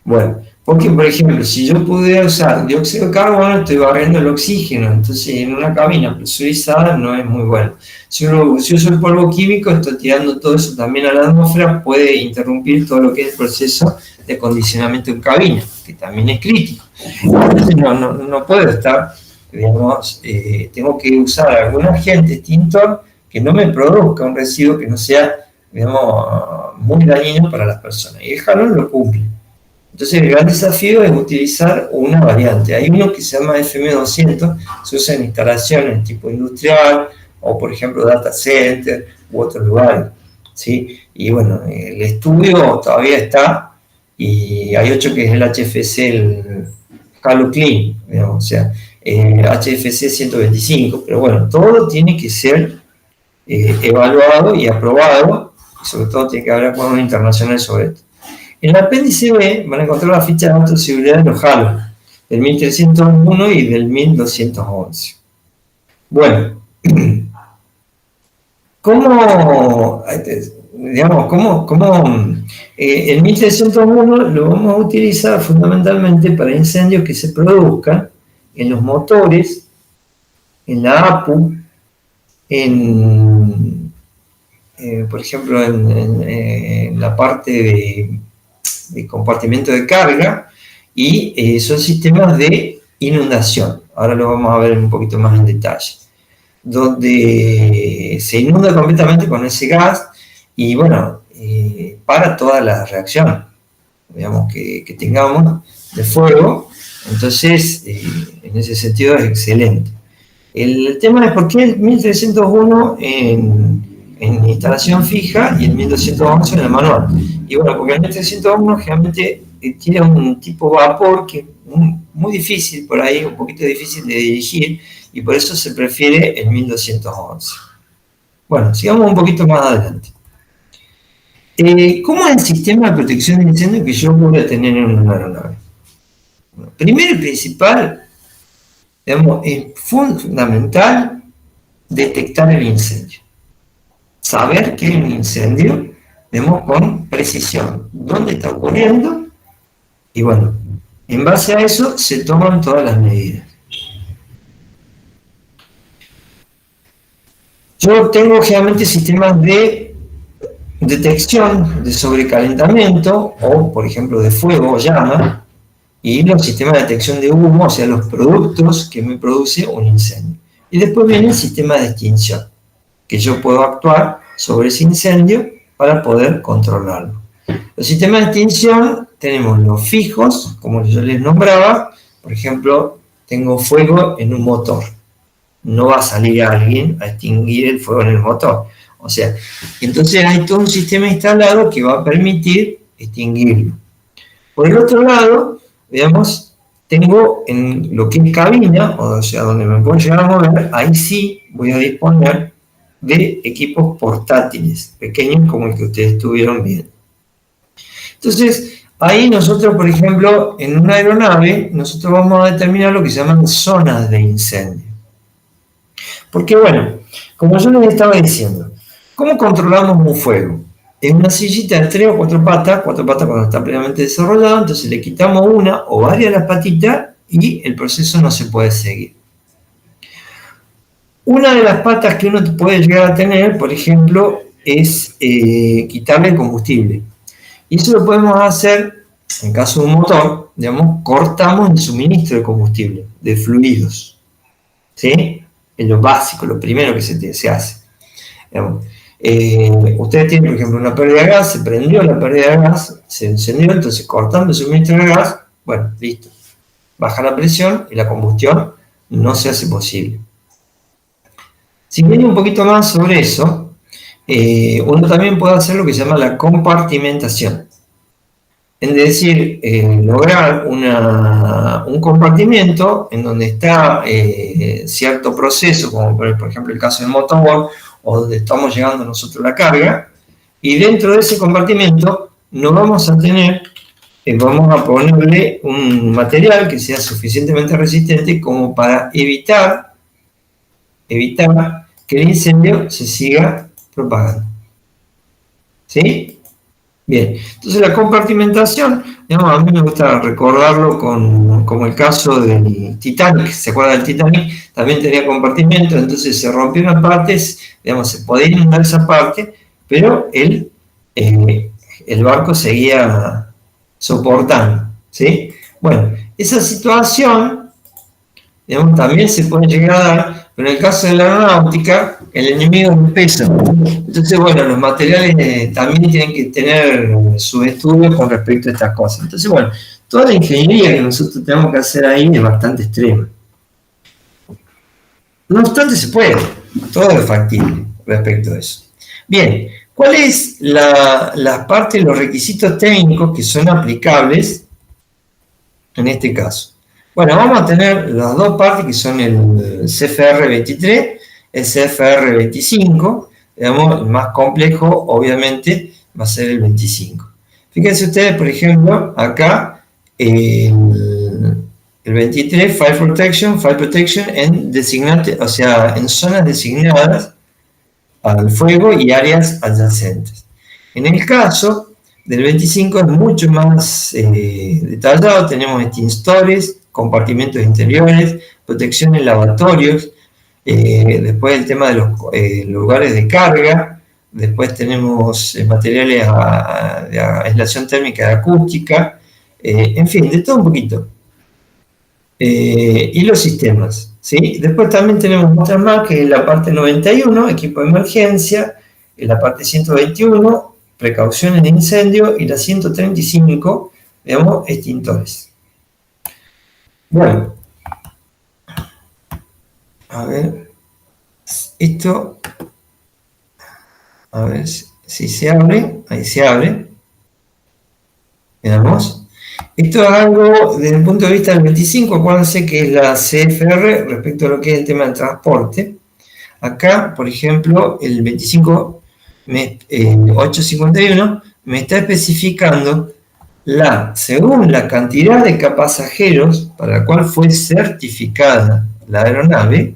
Bueno, porque, por ejemplo, si yo pudiera usar dióxido de carbono, estoy barriendo el oxígeno, entonces en una cabina presurizada no es muy bueno. Si uso el polvo químico, estoy tirando todo eso también a la atmósfera, puede interrumpir todo lo que es el proceso de acondicionamiento en cabina, que también es crítico. Entonces no puedo estar, digamos, tengo que usar algún agente extintor que no me produzca un residuo que no sea, digamos, muy dañino para las personas. Y el halon lo cumple. Entonces el gran desafío es utilizar una variante. Hay uno que se llama FM200, se usa en instalaciones tipo industrial o por ejemplo data center u otros lugares, ¿sí? Y bueno, el estudio todavía está y hay otro que es el HFC, el Halo Clean, digamos, o sea, HFC 125, pero bueno, todo tiene que ser evaluado y aprobado y sobre todo tiene que haber acuerdos internacionales sobre esto. En el apéndice B van a encontrar la ficha de datos de seguridad de los halos, del 1301 y del 1211. Bueno, el 1301 lo vamos a utilizar fundamentalmente para incendios que se produzcan en los motores, en la APU, por ejemplo, en la parte de compartimento de carga, y son sistemas de inundación. Ahora lo vamos a ver un poquito más en detalle, donde se inunda completamente con ese gas y bueno, para toda la reacción, digamos, que tengamos de fuego. Entonces, en ese sentido es excelente. El tema es por qué el 1301 en instalación fija y el 1211 en el manual. Y bueno, porque el 1301 generalmente tiene un tipo vapor que es muy difícil por ahí, un poquito difícil de dirigir, y por eso se prefiere el 1211. Bueno, sigamos un poquito más adelante. ¿Cómo es el sistema de protección de incendio que yo voy a tener en una aeronave? Bueno, primero y principal, digamos, es fundamental detectar el incendio. Saber que hay un incendio, digamos, con precisión, dónde está ocurriendo, y bueno, en base a eso se toman todas las medidas. Yo tengo generalmente sistemas de detección de sobrecalentamiento, o por ejemplo de fuego o llama, y los sistemas de detección de humo, o sea, los productos que me produce un incendio. Y después viene el sistema de extinción, que yo puedo actuar sobre ese incendio para poder controlarlo. Los sistemas de extinción tenemos los fijos, como yo les nombraba. Por ejemplo, tengo fuego en un motor. No va a salir alguien a extinguir el fuego en el motor. O sea, entonces hay todo un sistema instalado que va a permitir extinguirlo. Por el otro lado, veamos, tengo en lo que es cabina, o sea, donde me puedo llegar a mover, ahí sí voy a disponer de equipos portátiles, pequeños como el que ustedes estuvieron viendo. Entonces, ahí nosotros, por ejemplo, en una aeronave, nosotros vamos a determinar lo que se llaman zonas de incendio. Porque, bueno, como yo les estaba diciendo, ¿cómo controlamos un fuego? En una sillita de 3 o 4 patas cuando está plenamente desarrollado, entonces le quitamos una o varias de las patitas y el proceso no se puede seguir. Una de las patas que uno puede llegar a tener, por ejemplo, es quitarle el combustible. Y eso lo podemos hacer, en caso de un motor, digamos, cortamos el suministro de combustible, de fluidos. ¿Sí? Es lo básico, lo primero que se hace. Digamos, ustedes tienen, por ejemplo, una pérdida de gas, se prendió la pérdida de gas, se encendió, entonces cortando el suministro de gas, bueno, listo. Baja la presión y la combustión no se hace posible. Si viene un poquito más sobre eso, uno también puede hacer lo que se llama la compartimentación. Es decir, lograr un compartimento en donde está cierto proceso, como por ejemplo el caso del motor, o donde estamos llegando nosotros la carga, y dentro de ese compartimento no vamos a tener, vamos a ponerle un material que sea suficientemente resistente como para evitar que el incendio se siga propagando. ¿Sí? Bien, entonces la compartimentación, digamos, a mí me gusta recordarlo como el caso del Titanic. ¿Se acuerdan del Titanic? También tenía compartimentos, entonces se rompió una parte, digamos, se podía inundar esa parte, pero el barco seguía soportando. ¿Sí? Bueno, esa situación, digamos, también se puede llegar a dar, pero en el caso de la aeronáutica, el enemigo es el peso. Entonces, bueno, los materiales también tienen que tener su estudio con respecto a estas cosas. Entonces, bueno, toda la ingeniería que nosotros tenemos que hacer ahí es bastante extrema. No obstante, se puede, todo es factible respecto a eso. Bien, ¿cuál es la parte de los requisitos técnicos que son aplicables en este caso? Bueno, vamos a tener las dos partes que son el CFR 23, el CFR 25, digamos, el más complejo obviamente va a ser el 25. Fíjense ustedes, por ejemplo, acá el 23, Fire Protection en o sea, en zonas designadas al fuego y áreas adyacentes. En el caso del 25 es mucho más detallado, tenemos steam stories, compartimentos interiores, protección en lavatorios, después el tema de los lugares de carga, después tenemos materiales de aislación térmica y acústica, en fin, de todo un poquito. Y los sistemas, ¿sí? Después también tenemos otras más, que es la parte 91, equipo de emergencia, la parte 121, precauciones de incendio, y la 135, digamos, extintores. Bueno, a ver, esto, a ver si se abre, ahí se abre, veamos. Esto es algo desde el punto de vista del 25, acuérdense que es la CFR respecto a lo que es el tema del transporte. Acá, por ejemplo, el 25, 851, me está especificando según la cantidad de pasajeros para la cual fue certificada la aeronave,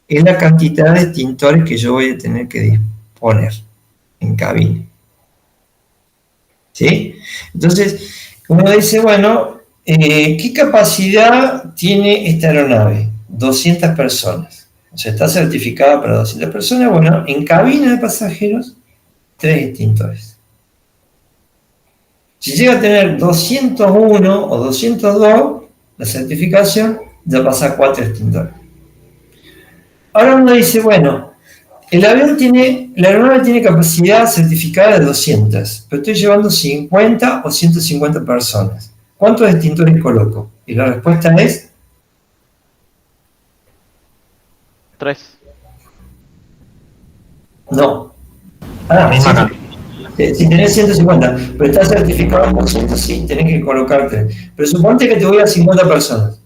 es la cantidad de extintores que yo voy a tener que disponer en cabina. ¿Sí? Entonces, uno dice, bueno, ¿qué capacidad tiene esta aeronave? 200 personas. O sea, está certificada para 200 personas. Bueno, en cabina de pasajeros, 3 extintores. Si llega a tener 201 o 202, la certificación ya pasa a 4 extintores. Ahora uno dice, bueno, la aeronave tiene capacidad certificada de 200, pero estoy llevando 50 o 150 personas. ¿Cuántos extintores coloco? Y la respuesta es 3. no. Si tenés 150, pero está certificado por 100, sí, tenés que colocar 3. Pero suponte que te voy a 50 personas.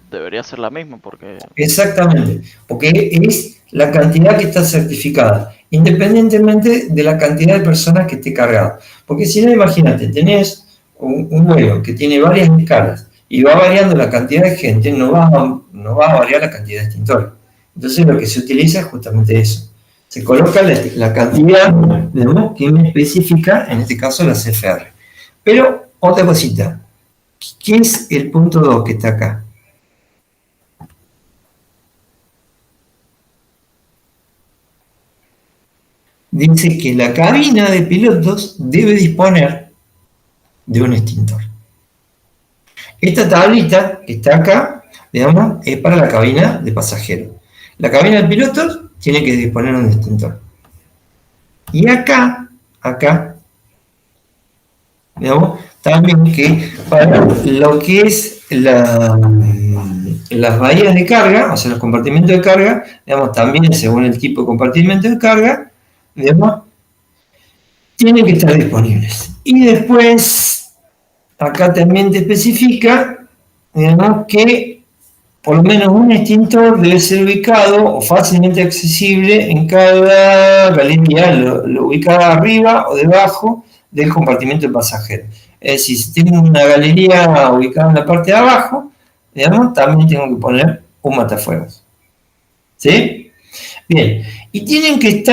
Debería ser la misma porque... Exactamente, porque es la cantidad que está certificada, independientemente de la cantidad de personas que esté cargado. Porque si no, imagínate, tenés un vuelo que tiene varias escalas y va variando la cantidad de gente, no va a variar la cantidad de extintores. Entonces lo que se utiliza es justamente eso. Se coloca la cantidad, digamos, que me especifica, en este caso la CFR. Pero, otra cosita, ¿qué es el punto 2 que está acá? Dice que la cabina de pilotos debe disponer de un extintor. Esta tablita que está acá, digamos, es para la cabina de pasajeros. La cabina de pilotos tiene que disponer de un extintor. Y acá, digamos, también que para lo que es las bahías de carga, o sea, los compartimentos de carga, digamos, también según el tipo de compartimento de carga, digamos, tienen que estar disponibles. Y después, acá también te especifica, digamos, que por lo menos un extintor debe ser ubicado o fácilmente accesible en cada galería, lo ubicada arriba o debajo del compartimento de pasajeros. Es decir, si tengo una galería ubicada en la parte de abajo, digamos, también tengo que poner un matafuegos. ¿Sí? Bien, y tienen que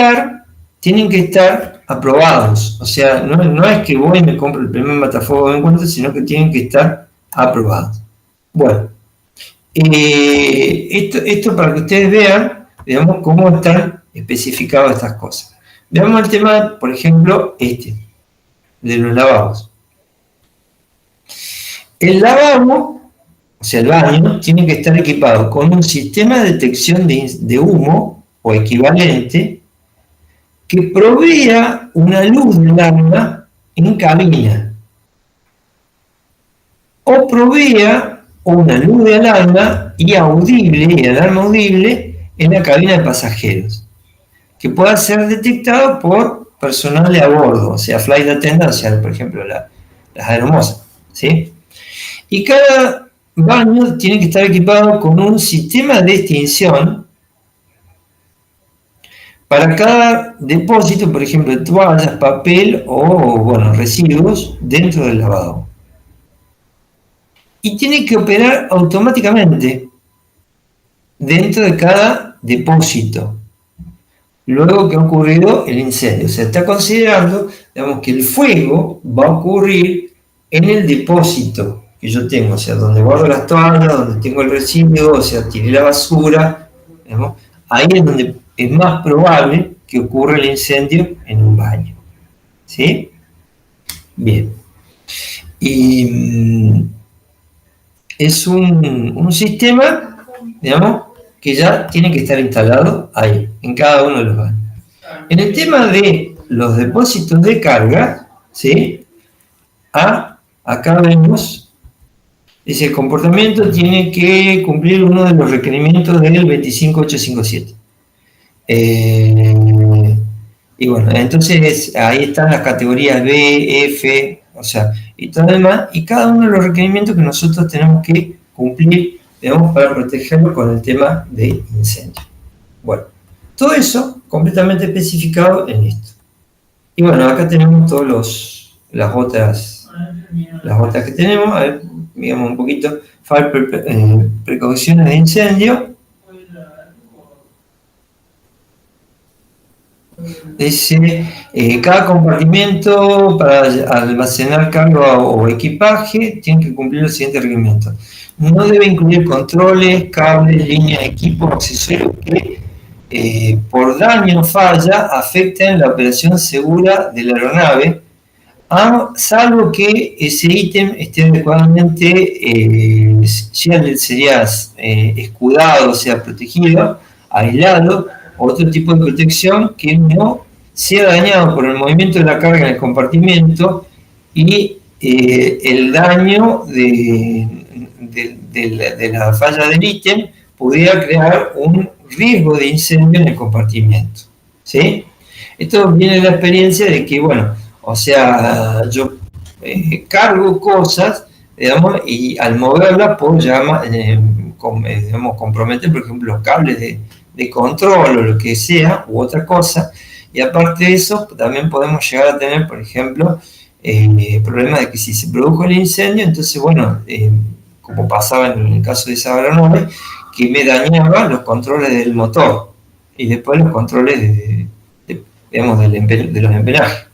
estar aprobados. O sea, no es que voy y me compro el primer matafuego que encuentro, sino que tienen que estar aprobados. Bueno, esto para que ustedes vean, digamos, cómo están especificadas estas cosas. Veamos el tema, por ejemplo, de los lavabos. El lavabo, o sea, el baño, tiene que estar equipado con un sistema de detección de humo o equivalente que provea una luz de alarma en cabina o provea una luz de alarma y alarma audible en la cabina de pasajeros, que pueda ser detectado por personal de a bordo, o sea, flight attendant, o sea, por ejemplo, las aeromosas, ¿sí? Y cada baño tiene que estar equipado con un sistema de extinción para cada depósito, por ejemplo, de toallas, papel o, bueno, residuos dentro del lavado. Y tiene que operar automáticamente dentro de cada depósito, luego que ha ocurrido el incendio. Se está considerando, digamos, que el fuego va a ocurrir en el depósito que yo tengo, o sea, donde guardo las toallas, donde tengo el residuo, o sea, tiré la basura, digamos, ahí es donde es más probable que ocurra el incendio en un baño. ¿Sí? Bien. Y es un sistema, digamos, que ya tiene que estar instalado ahí, en cada uno de los baños. En el tema de los depósitos de carga, ¿sí? Acá vemos, ese comportamiento tiene que cumplir uno de los requerimientos del 25857. Y bueno, entonces ahí están las categorías B, F, o sea, y todo lo demás, y cada uno de los requerimientos que nosotros tenemos que cumplir, digamos, para protegerlo con el tema de incendio. Bueno, todo eso completamente especificado en esto. Y bueno, acá tenemos todas las otras que tenemos. A ver, digamos un poquito, precauciones de incendio. Dice, cada compartimento para almacenar carga o equipaje tiene que cumplir los siguientes requerimientos. No debe incluir controles, cables, líneas, equipos, accesorios que por daño o falla afecten la operación segura de la aeronave, salvo que ese ítem esté adecuadamente sería escudado, o sea, protegido, aislado, otro tipo de protección que no sea dañado por el movimiento de la carga en el compartimento y el daño de la falla del ítem pudiera crear un riesgo de incendio en el compartimento. ¿Sí? Esto viene de la experiencia de que, bueno, o sea, yo cargo cosas, digamos, y al moverlas puedo comprometer, por ejemplo, los cables de control o lo que sea, u otra cosa, y aparte de eso, también podemos llegar a tener, por ejemplo, problemas de que si se produjo el incendio, entonces, bueno, como pasaba en el caso de esa aeronave, que me dañaba los controles del motor, y después los controles de los empenajes.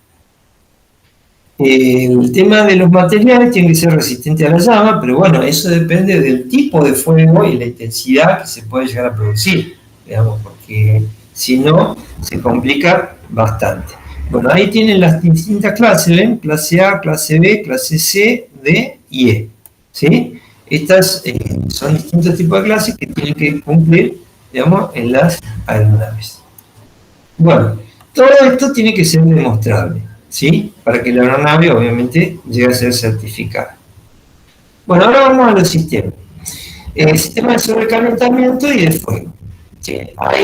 El tema de los materiales tiene que ser resistente a la llama, pero bueno, eso depende del tipo de fuego y la intensidad que se puede llegar a producir, digamos, porque si no, se complica bastante. Bueno, ahí tienen las distintas clases, ¿ven? Clase A, clase B, clase C, D y E, ¿sí? Estas son distintos tipos de clases que tienen que cumplir, digamos, en las aeronaves. Bueno, todo esto tiene que ser demostrable, ¿sí? Para que la aeronave, obviamente, llegue a ser certificada. Bueno, ahora vamos a los sistemas. El sistema de sobrecalentamiento y de fuego. ¿Sí?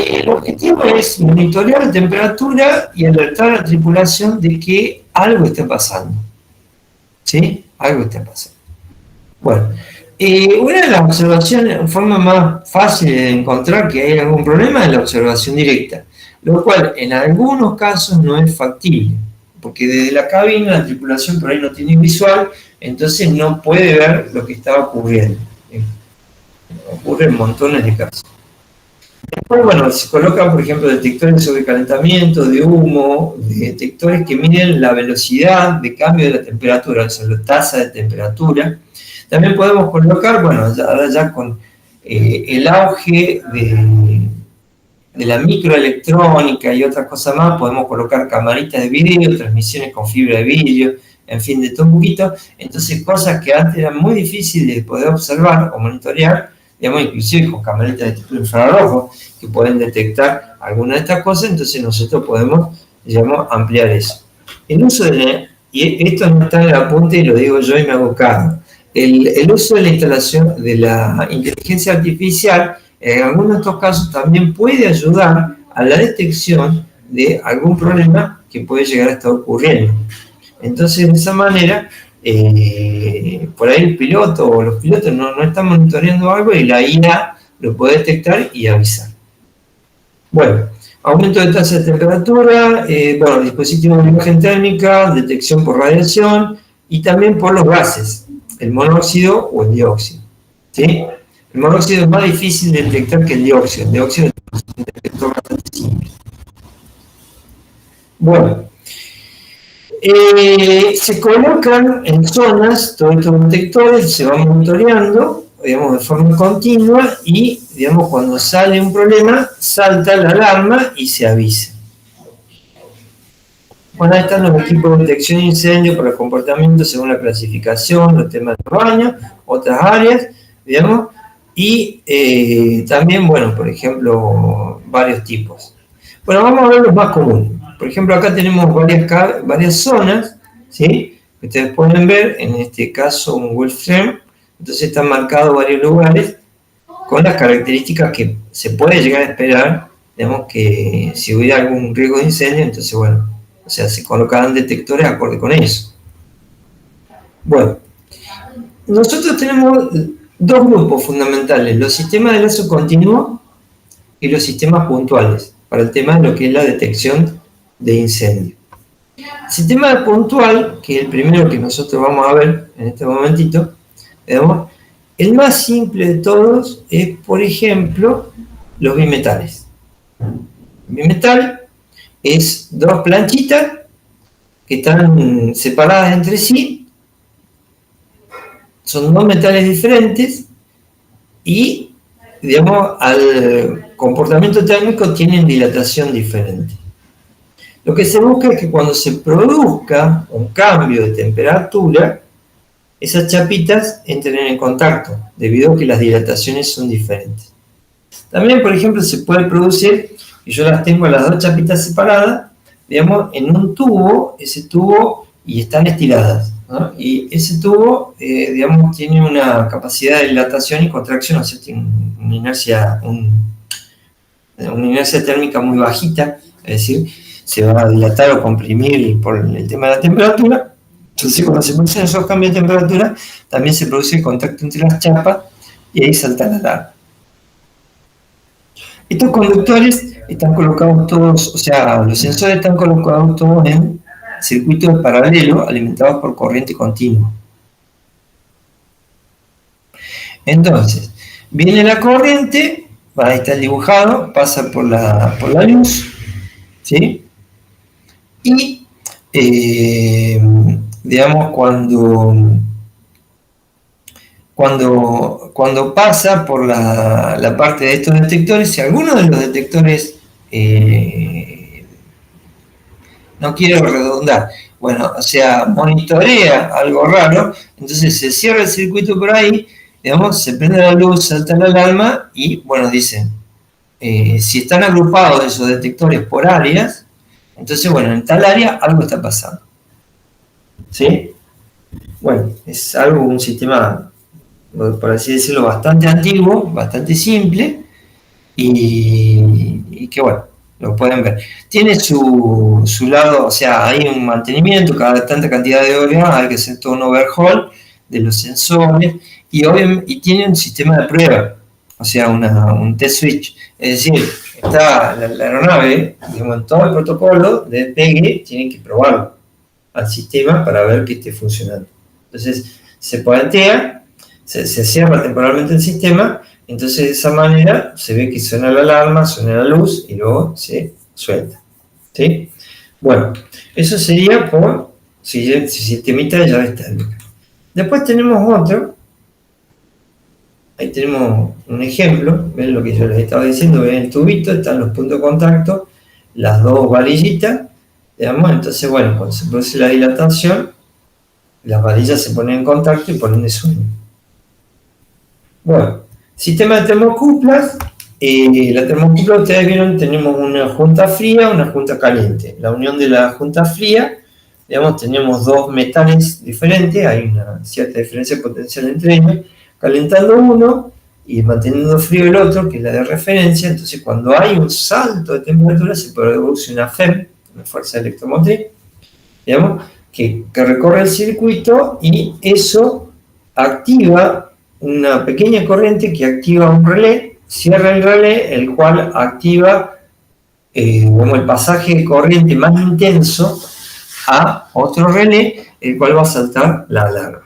El objetivo es monitorear la temperatura y alertar a la tripulación de que algo está pasando. ¿Sí? Algo está pasando. Bueno, una de las observaciones, forma más fácil de encontrar que hay algún problema es la observación directa, lo cual en algunos casos no es factible, porque desde la cabina la tripulación por ahí no tiene visual, entonces no puede ver lo que está ocurriendo. Ocurre en montones de casos. Después, bueno, se colocan, por ejemplo, detectores de sobrecalentamiento, de humo, detectores que miden la velocidad de cambio de la temperatura, o sea, la tasa de temperatura. También podemos colocar, bueno, ahora ya con el auge de la microelectrónica y otras cosas más, podemos colocar camaritas de video, transmisiones con fibra de vidrio, en fin, de todo un poquito. Entonces, cosas que antes eran muy difíciles de poder observar o monitorear, digamos, inclusive con camaritas de tipo infrarrojo, que pueden detectar alguna de estas cosas, entonces nosotros podemos, digamos, ampliar eso. El uso y esto no está en el apunte y lo digo yo y me hago cargo, el uso de la instalación de la inteligencia artificial, en algunos de estos casos también puede ayudar a la detección de algún problema que puede llegar a estar ocurriendo. Entonces, de esa manera, por ahí el piloto o los pilotos no están monitoreando algo y la IA lo puede detectar y avisar. Bueno, Aumento de tasa de temperatura, bueno, dispositivos de imagen térmica, detección por radiación y también por los gases, el monóxido o el dióxido. ¿Sí? El monóxido es más difícil de detectar que el dióxido. El dióxido es un detector bastante simple. Bueno, se colocan en zonas todos estos detectores, se van monitoreando, digamos, de forma continua y, digamos, cuando sale un problema, salta la alarma y se avisa. Bueno, ahí están los equipos de detección de incendio para el comportamiento según la clasificación, los temas de baño, otras áreas, digamos, y también, bueno, por ejemplo, varios tipos. Bueno, vamos a ver los más comunes. Por ejemplo, acá tenemos varias zonas, ¿sí? Que ustedes pueden ver, en este caso un Wolfram, entonces están marcados varios lugares con las características que se puede llegar a esperar, digamos que si hubiera algún riesgo de incendio, entonces bueno, o sea, se colocarán detectores acorde con eso. Bueno, nosotros tenemos dos grupos fundamentales, los sistemas de lazo continuo y los sistemas puntuales, para el tema de lo que es la detección de incendio. El sistema puntual, que es el primero que nosotros vamos a ver en este momentito, digamos, el más simple de todos es, por ejemplo, los bimetales. El bimetal es dos planchitas que están separadas entre sí, son dos metales diferentes y, digamos, al comportamiento térmico tienen dilatación diferente. Lo que se busca es que cuando se produzca un cambio de temperatura, esas chapitas entren en contacto, debido a que las dilataciones son diferentes. También, por ejemplo, se puede producir, y yo las tengo las dos chapitas separadas, digamos, en un tubo, ese tubo, y están estiradas, ¿no? Y ese tubo, digamos, tiene una capacidad de dilatación y contracción, o sea, tiene una inercia térmica muy bajita, es decir, se va a dilatar o comprimir por el tema de la temperatura. Entonces, cuando se producen esos cambios de temperatura, también se produce el contacto entre las chapas y ahí salta la alarma. Estos conductores están colocados todos, o sea, los sensores están colocados todos en circuitos paralelos alimentados por corriente continua. Entonces, viene la corriente, ahí está el dibujado, pasa por la luz, ¿sí? Y, digamos, cuando pasa por la parte de estos detectores, si alguno de los detectores, no quiero redundar, bueno, o sea, monitorea algo raro, entonces se cierra el circuito por ahí, digamos, se prende la luz, salta la alarma y, bueno, dicen, si están agrupados esos detectores por áreas, entonces, bueno, en tal área algo está pasando. ¿Sí? Bueno, es un sistema, por así decirlo, bastante antiguo, bastante simple y que, bueno, lo pueden ver. Tiene su lado, o sea, hay un mantenimiento, cada tanta cantidad de horas hay que hacer todo un overhaul de los sensores y tiene un sistema de prueba, o sea, un test switch. Es decir, está la aeronave, digamos, en todo el protocolo de despegue, tienen que probarlo al sistema para ver que esté funcionando. Entonces, se plantea, se cierra temporalmente el sistema, entonces de esa manera se ve que suena la alarma, suena la luz y luego se suelta. ¿Sí? Bueno, eso sería por sistemita de llaves térmicas. Después tenemos otro. Ahí tenemos un ejemplo, ven lo que yo les estaba diciendo, ven el tubito, están los puntos de contacto, las dos varillitas, digamos, entonces, bueno, cuando se produce la dilatación, las varillas se ponen en contacto y ponen de sueño. Bueno, sistema de termocuplas, la termocupla, ustedes vieron, tenemos una junta fría, una junta caliente. La unión de la junta fría, digamos, tenemos dos metales diferentes, hay una cierta diferencia potencial entre ellos, calentando uno y manteniendo frío el otro, que es la de referencia. Entonces, cuando hay un salto de temperatura, se produce una FEM, una fuerza electromotriz, digamos, que recorre el circuito y eso activa una pequeña corriente que activa un relé, cierra el relé, el cual activa el pasaje de corriente más intenso a otro relé, el cual va a saltar la alarma.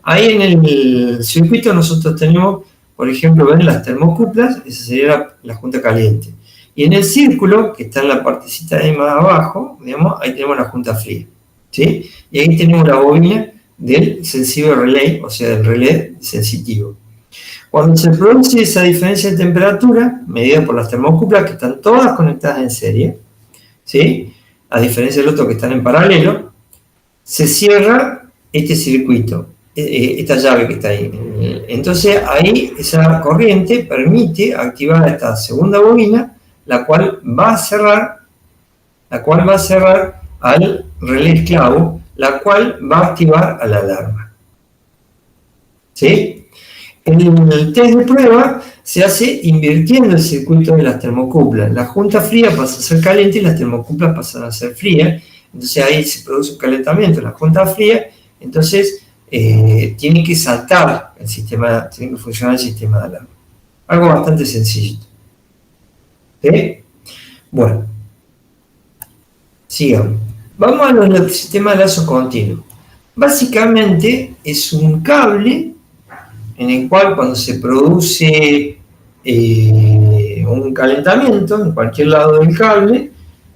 Ahí en el circuito nosotros tenemos, por ejemplo, ven las termocuplas, esa sería la junta caliente. Y en el círculo, que está en la partecita de ahí más abajo, digamos, ahí tenemos la junta fría, ¿sí? Y ahí tenemos la bobina del sensible relay, o sea, del relé sensitivo. Cuando se produce esa diferencia de temperatura, medida por las termocuplas, que están todas conectadas en serie, ¿sí? A diferencia del otro que están en paralelo, se cierra este circuito, esta llave que está ahí. Entonces ahí esa corriente permite activar esta segunda bobina, la cual va a cerrar al relé esclavo, la cual va a activar a la alarma. ¿Sí? El test de prueba se hace invirtiendo el circuito de las termocuplas. La junta fría pasa a ser caliente y las termocuplas pasan a ser frías. Entonces ahí se produce un calentamiento en la junta fría. Entonces tiene que saltar el sistema, tiene que funcionar el sistema de alarma. Algo bastante sencillito. ¿Sí? Bueno, sigamos. Vamos a los sistemas de lazo continuo. Básicamente es un cable en el cual cuando se produce un calentamiento en cualquier lado del cable,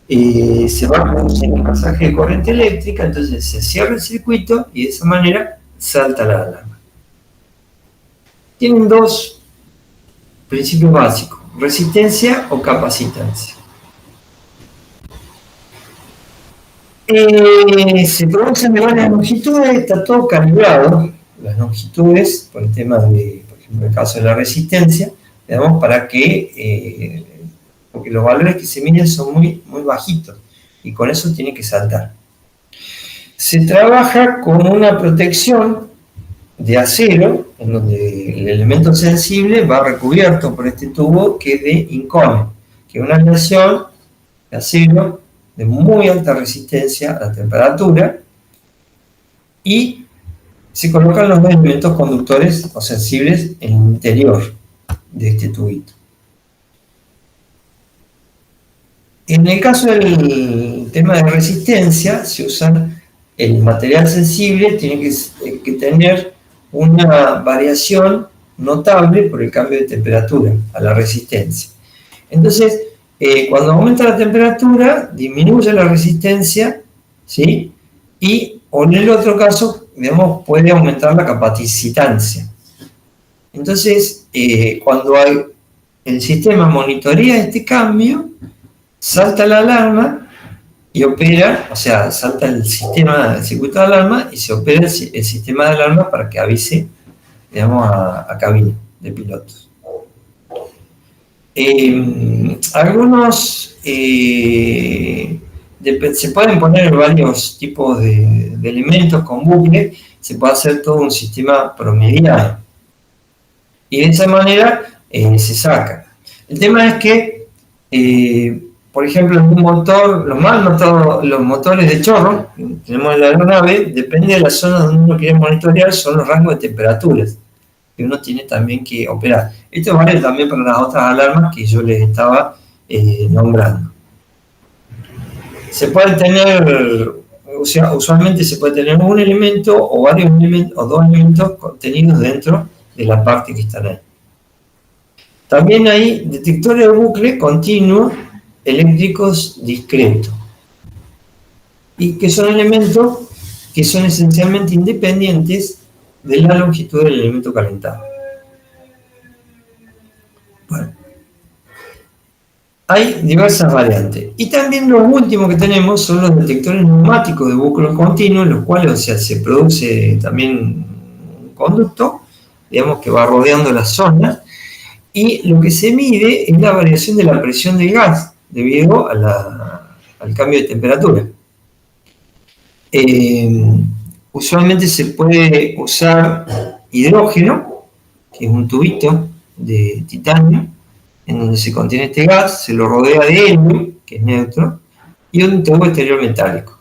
se va a producir un pasaje de corriente eléctrica, entonces se cierra el circuito y de esa manera salta la alarma. Tienen dos principios básicos: resistencia o capacitancia. Se producen de varias longitudes, está todo calibrado, las longitudes, por el tema de, por ejemplo, el caso de la resistencia, le damos para que, porque los valores que se miden son muy bajitos, y con eso tiene que saltar. Se trabaja con una protección de acero, en donde el elemento sensible va recubierto por este tubo que es de Incone, que es una aleación de acero de muy alta resistencia a la temperatura, y se colocan los dos elementos conductores o sensibles en el interior de este tubito. En el caso del tema de resistencia, se usa el material sensible, tiene que tener una variación notable por el cambio de temperatura a la resistencia. Entonces, cuando aumenta la temperatura, disminuye la resistencia, ¿sí? O en el otro caso, digamos, puede aumentar la capacitancia. Entonces, cuando el sistema monitorea este cambio, salta la alarma y opera, o sea, salta el circuito de alarma y se opera el sistema de alarma para que avise, digamos, a cabina de pilotos. Algunos se pueden poner varios tipos de elementos con bucle, se puede hacer todo un sistema promediado y de esa manera se saca. El tema es que por ejemplo, en un motor, los motores de chorro que tenemos en la aeronave, depende de la zona donde uno quiere monitorear, son los rangos de temperaturas que uno tiene también que operar. Esto vale también para las otras alarmas que yo les estaba nombrando. Se pueden tener, o sea, usualmente se puede tener un elemento o varios elementos, o dos elementos contenidos dentro de la parte que están ahí. También hay detectores de bucle continuo eléctricos discretos, y que son elementos que son esencialmente independientes de la longitud del elemento calentado. Bueno, hay diversas variantes. Y también lo último que tenemos son los detectores neumáticos de bucle continuo, en los cuales, o sea, se produce también un conducto, digamos, que va rodeando la zona, y lo que se mide es la variación de la presión del gas debido al cambio de temperatura. Usualmente se puede usar hidrógeno, que es un tubito de titanio, en donde se contiene este gas, se lo rodea de helio, que es neutro, y un tubo exterior metálico.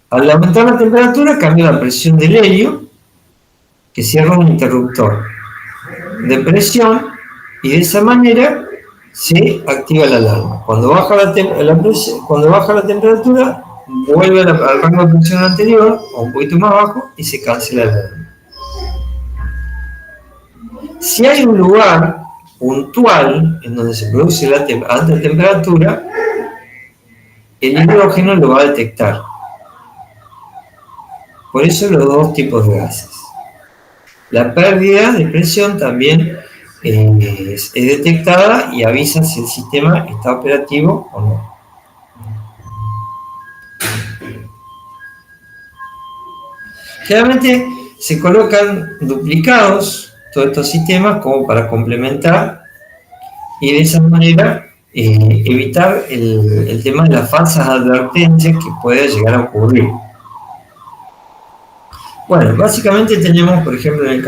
Al aumentar la temperatura, cambia la presión del helio, que cierra un interruptor de presión, y de esa manera se activa la alarma. Cuando baja cuando baja la temperatura, vuelve al rango de presión anterior, o un poquito más bajo, y se cancela la alarma. Si hay un lugar puntual en donde se produce la alta temperatura, el hidrógeno lo va a detectar. Por eso los dos tipos de gases. La pérdida de presión también es detectada y avisa si el sistema está operativo o no. Generalmente se colocan duplicados todos estos sistemas como para complementar y de esa manera evitar el tema de las falsas advertencias que puede llegar a ocurrir. Bueno, básicamente tenemos, por ejemplo, en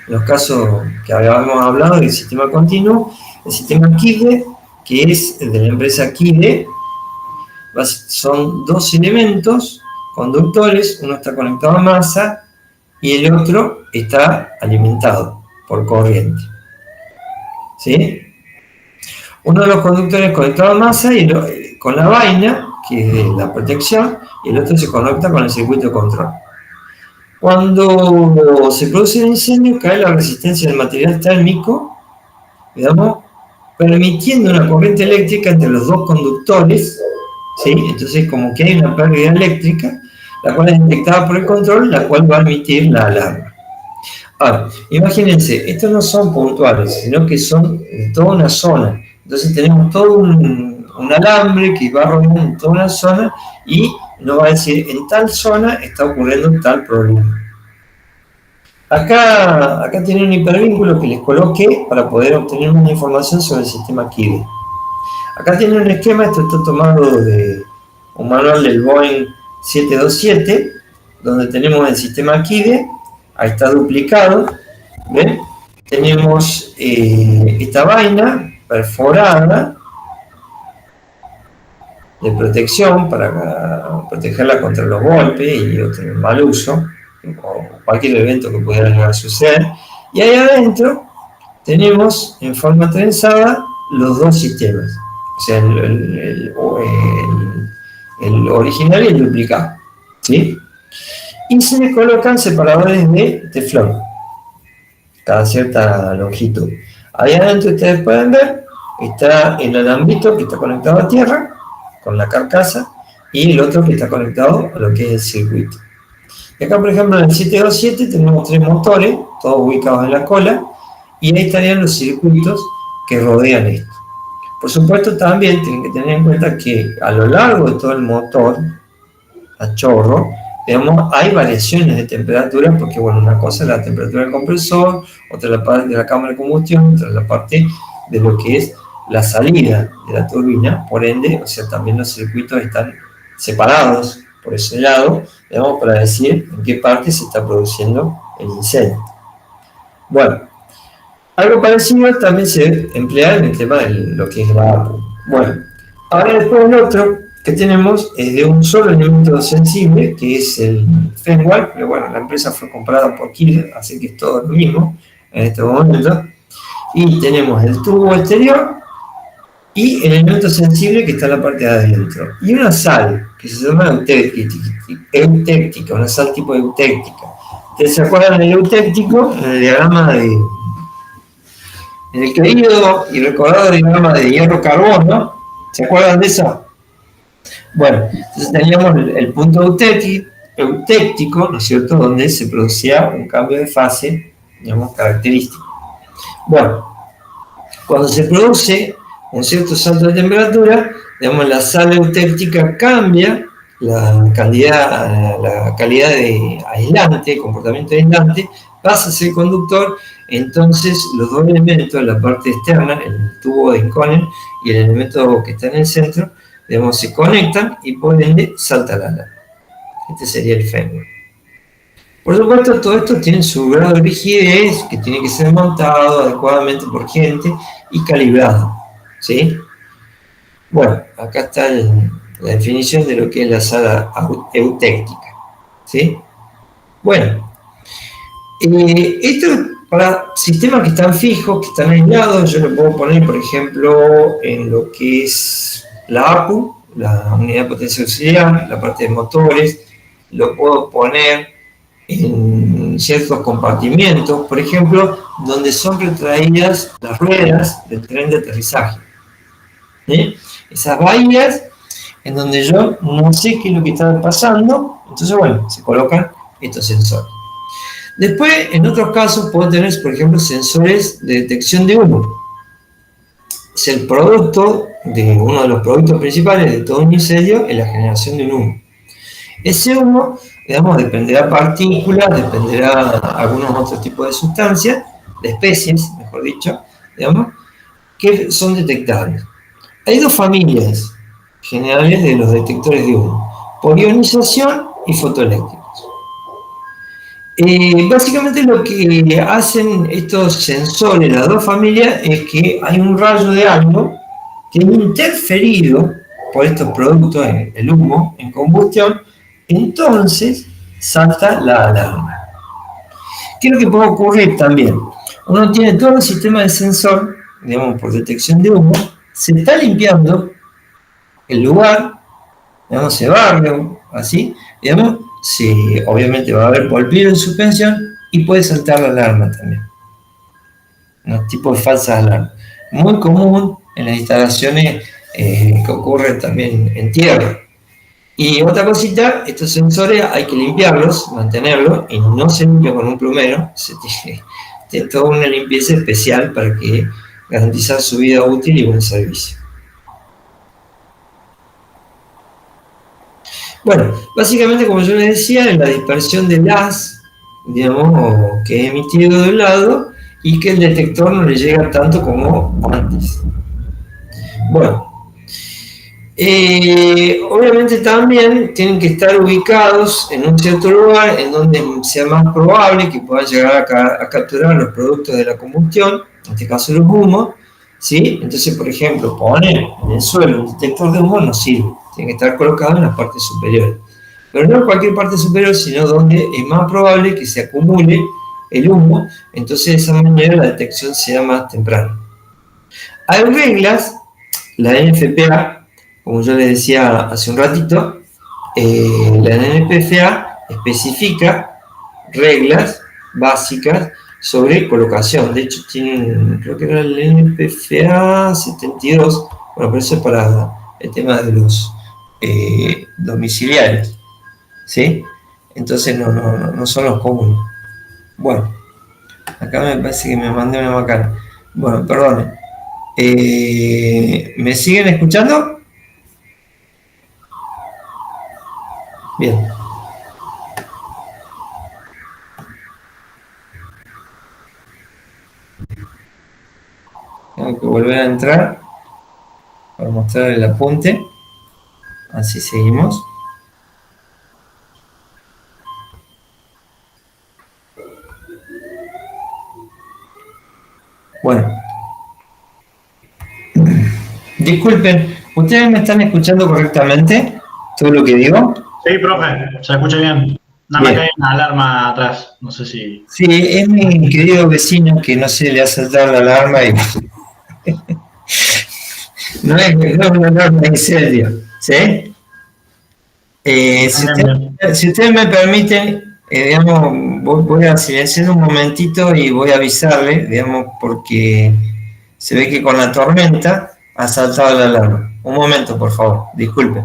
los casos que habíamos hablado del sistema continuo, el sistema KIDE, que es de la empresa KIDE. Son dos elementos conductores, uno está conectado a masa y el otro está alimentado por corriente. ¿Sí? Uno de los conductores conectado a masa y con la vaina, que es de la protección, y el otro se conecta con el circuito de control. Cuando se produce el incendio, cae la resistencia del material térmico, digamos, permitiendo una corriente eléctrica entre los dos conductores, ¿sí? Entonces, como que hay una pérdida eléctrica, la cual es detectada por el control, la cual va a emitir la alarma. Ahora, imagínense, estos no son puntuales, sino que son de toda una zona. Entonces tenemos todo un alambre que va rodeando toda una zona y nos va a decir, en tal zona está ocurriendo tal problema. Acá tiene un hipervínculo que les coloqué para poder obtener una información sobre el sistema KIDE. Acá tiene un esquema, esto está tomado de un manual del Boeing 727, donde tenemos el sistema KIDE, ahí está duplicado, ¿ven? Tenemos esta vaina perforada de protección para protegerla contra los golpes y otro mal uso, o cualquier evento que pudiera llegar a suceder. Y ahí adentro tenemos en forma trenzada los dos sistemas, o sea, el original y el duplicado, ¿sí? Y se le colocan separadores de teflón, cada cierta longitud. Ahí adentro ustedes pueden ver, está el alambrito que está conectado a tierra, con la carcasa, y el otro que está conectado a lo que es el circuito. Y acá, por ejemplo, en el 727 tenemos 3 motores, todos ubicados en la cola, y ahí estarían los circuitos que rodean esto. Por supuesto, también tienen que tener en cuenta que a lo largo de todo el motor, a chorro, digamos, hay variaciones de temperatura, porque bueno, una cosa es la temperatura del compresor, otra es la parte de la cámara de combustión, otra es la parte de lo que es la salida de la turbina, por ende, o sea, también los circuitos están separados por ese lado, digamos, para decir en qué parte se está produciendo el incendio. Bueno, algo parecido también se emplea en el tema de lo que es la APU. Bueno, ahora después el otro que tenemos es de un solo elemento sensible, que es el Fenwal, pero bueno, la empresa fue comprada por KIDE, así que es todo lo mismo en este momento. Y tenemos el tubo exterior y el elemento sensible que está en la parte de adentro. Y una sal que se llama eutéctica, una sal tipo eutéctica. ¿Ustedes se acuerdan del eutéctico? En el diagrama en el querido y recordado diagrama de hierro-carbono, ¿se acuerdan de eso? Bueno, entonces teníamos el punto eutéctico, ¿no es cierto?, donde se producía un cambio de fase, digamos, característico. Bueno, cuando se produce un cierto salto de temperatura, digamos, la sal eutéctica cambia la calidad de aislante, comportamiento aislante, pasa a ser conductor. Entonces los dos elementos, la parte externa, el tubo de Inconel y el elemento que está en el centro, digamos, se conectan y por ende salta la alarma. Este sería el Fenwal. Por supuesto, todo esto tiene su grado de rigidez, que tiene que ser montado adecuadamente por gente y calibrado, ¿sí? Bueno, acá está la definición de lo que es la sala eutéctica, ¿sí? Bueno, esto para sistemas que están fijos, que están aislados, yo lo puedo poner, por ejemplo, en lo que es la APU, la unidad de potencia auxiliar, la parte de motores, lo puedo poner en ciertos compartimientos, por ejemplo, donde son retraídas las ruedas del tren de aterrizaje. ¿Sí? Esas bahías en donde yo no sé qué es lo que está pasando, entonces bueno, se colocan estos sensores. Después, en otros casos, puedo tener, por ejemplo, sensores de detección de humo. Es el producto de uno de los productos principales de todo un incendio, es la generación de un humo. Ese humo, digamos, dependerá de partículas, dependerá de algunos otros tipos de sustancias, de especies, mejor dicho, digamos, que son detectables. Hay dos familias generales de los detectores de humo, por ionización y fotoeléctricos. Básicamente lo que hacen estos sensores, las dos familias, es que hay un rayo de algo que es interferido por estos productos, el humo, en combustión, entonces salta la alarma. ¿Qué es lo que puede ocurrir también? Uno tiene todo el sistema de sensor, digamos, por detección de humo, se está limpiando el lugar, digamos, se barre, así, digamos, obviamente va a haber polvillo en suspensión y puede saltar la alarma también. Unos tipos de falsas alarmas. Muy común en las instalaciones que ocurren también en tierra. Y otra cosita, estos sensores hay que limpiarlos, mantenerlos, y no se limpia con un plumero, tiene toda una limpieza especial para que garantizar su vida útil y buen servicio. Bueno, básicamente, como yo les decía, en la dispersión de gas, digamos, que es emitido de un lado y que el detector no le llega tanto como antes. Bueno, obviamente también tienen que estar ubicados en un cierto lugar en donde sea más probable que puedan llegar a capturar los productos de la combustión, en este caso los humos, ¿sí? Entonces, por ejemplo, poner en el suelo un detector de humo no sirve, tiene que estar colocado en las partes superiores. Pero no en cualquier parte superior, sino donde es más probable que se acumule el humo, entonces de esa manera la detección sea más temprana. Hay reglas, la NFPA, como yo les decía hace un ratito, la NFPA especifica reglas básicas sobre colocación. De hecho, tienen, creo que era el NFPA 72, bueno, pero eso es para el tema de los domiciliarios, ¿sí? Entonces no son los comunes. Bueno, acá me parece que me mandé una macana. Bueno, perdón. ¿Me siguen escuchando? Bien. Tengo que volver a entrar para mostrar el apunte. Así seguimos. Bueno, disculpen, ¿ustedes me están escuchando correctamente? ¿Todo lo que digo? Sí, profe, se escucha bien. Nada más que hay Bien. una alarma atrás, no sé si... Sí, es mi querido vecino que no se le ha saltado la alarma y no es una alarma de incendio, ¿sí? Bien, bien. Si ustedes me permiten, digamos, voy a silenciar un momentito y voy a avisarle, digamos, porque se ve que con la tormenta ha saltado la alarma. Un momento, por favor, disculpen.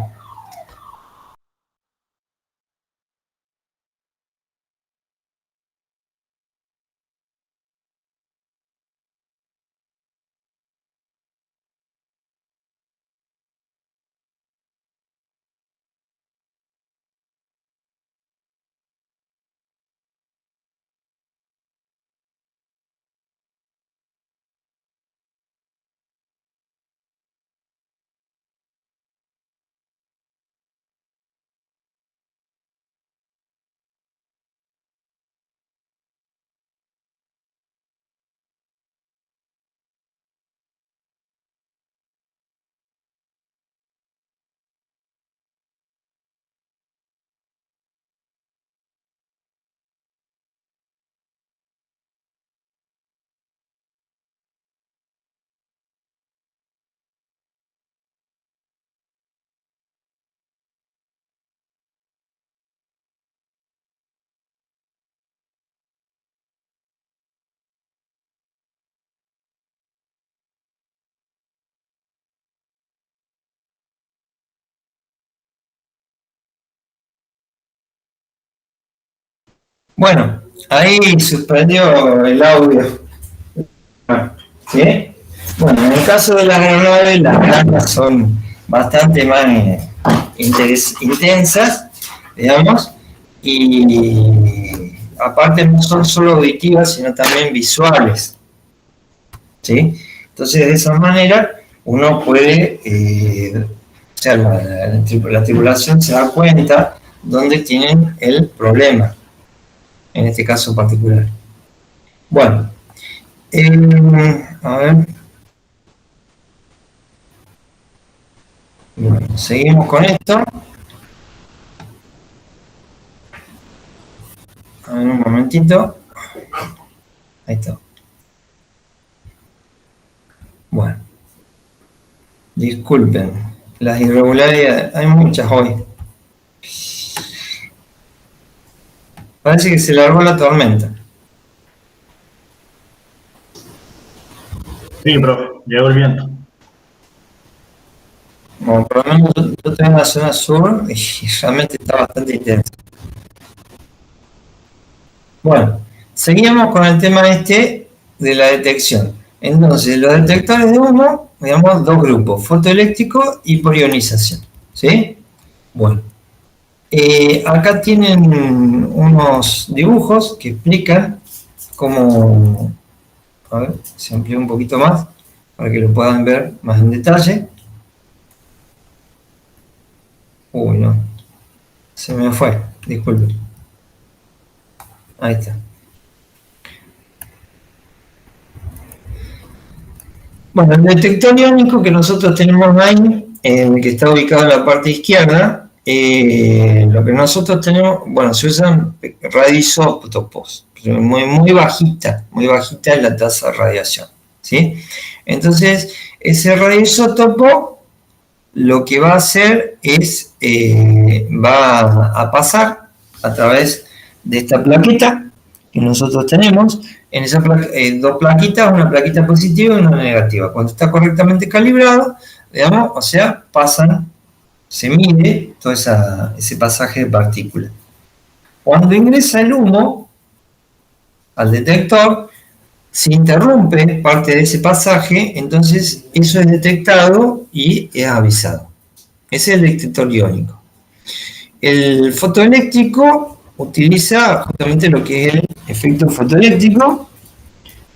Bueno, ahí suspendió el audio. ¿Sí? Bueno, en el caso de las aeronaves, las plantas son bastante más intensas, digamos, y aparte no son solo auditivas, sino también visuales. ¿Sí? Entonces, de esa manera, uno puede, o sea, la tripulación se da cuenta dónde tienen el problema, en este caso particular. Bueno, a ver. Bueno, seguimos con esto. A ver un momentito. Ahí está. Bueno, disculpen. Las irregularidades, hay muchas hoy. Parece que se largó la tormenta. Sí, profe, llegó el viento. Bueno, por lo menos yo estoy en la zona sur y realmente está bastante intenso. Bueno, seguimos con el tema este de la detección. Entonces, los detectores de humo, digamos, dos grupos, fotoeléctrico y por ionización. ¿Sí? Bueno, acá tienen unos dibujos que explican cómo, a ver, se amplía un poquito más para que lo puedan ver más en detalle. Uy, no, se me fue, disculpen. Ahí está. Bueno, el detector iónico que nosotros tenemos ahí, que está ubicado en la parte izquierda, lo que nosotros tenemos, bueno, se usan radioisótopos, muy bajita es la tasa de radiación, ¿sí? Entonces, ese radioisótopo lo que va a hacer es, va a pasar a través de esta plaqueta que nosotros tenemos. En esa dos plaquitas, una plaquita positiva y una negativa. Cuando está correctamente calibrado, digamos, o sea, se mide todo ese pasaje de partículas. Cuando ingresa el humo al detector, se interrumpe parte de ese pasaje, entonces eso es detectado y es avisado. Ese es el detector iónico. El fotoeléctrico utiliza justamente lo que es el efecto fotoeléctrico,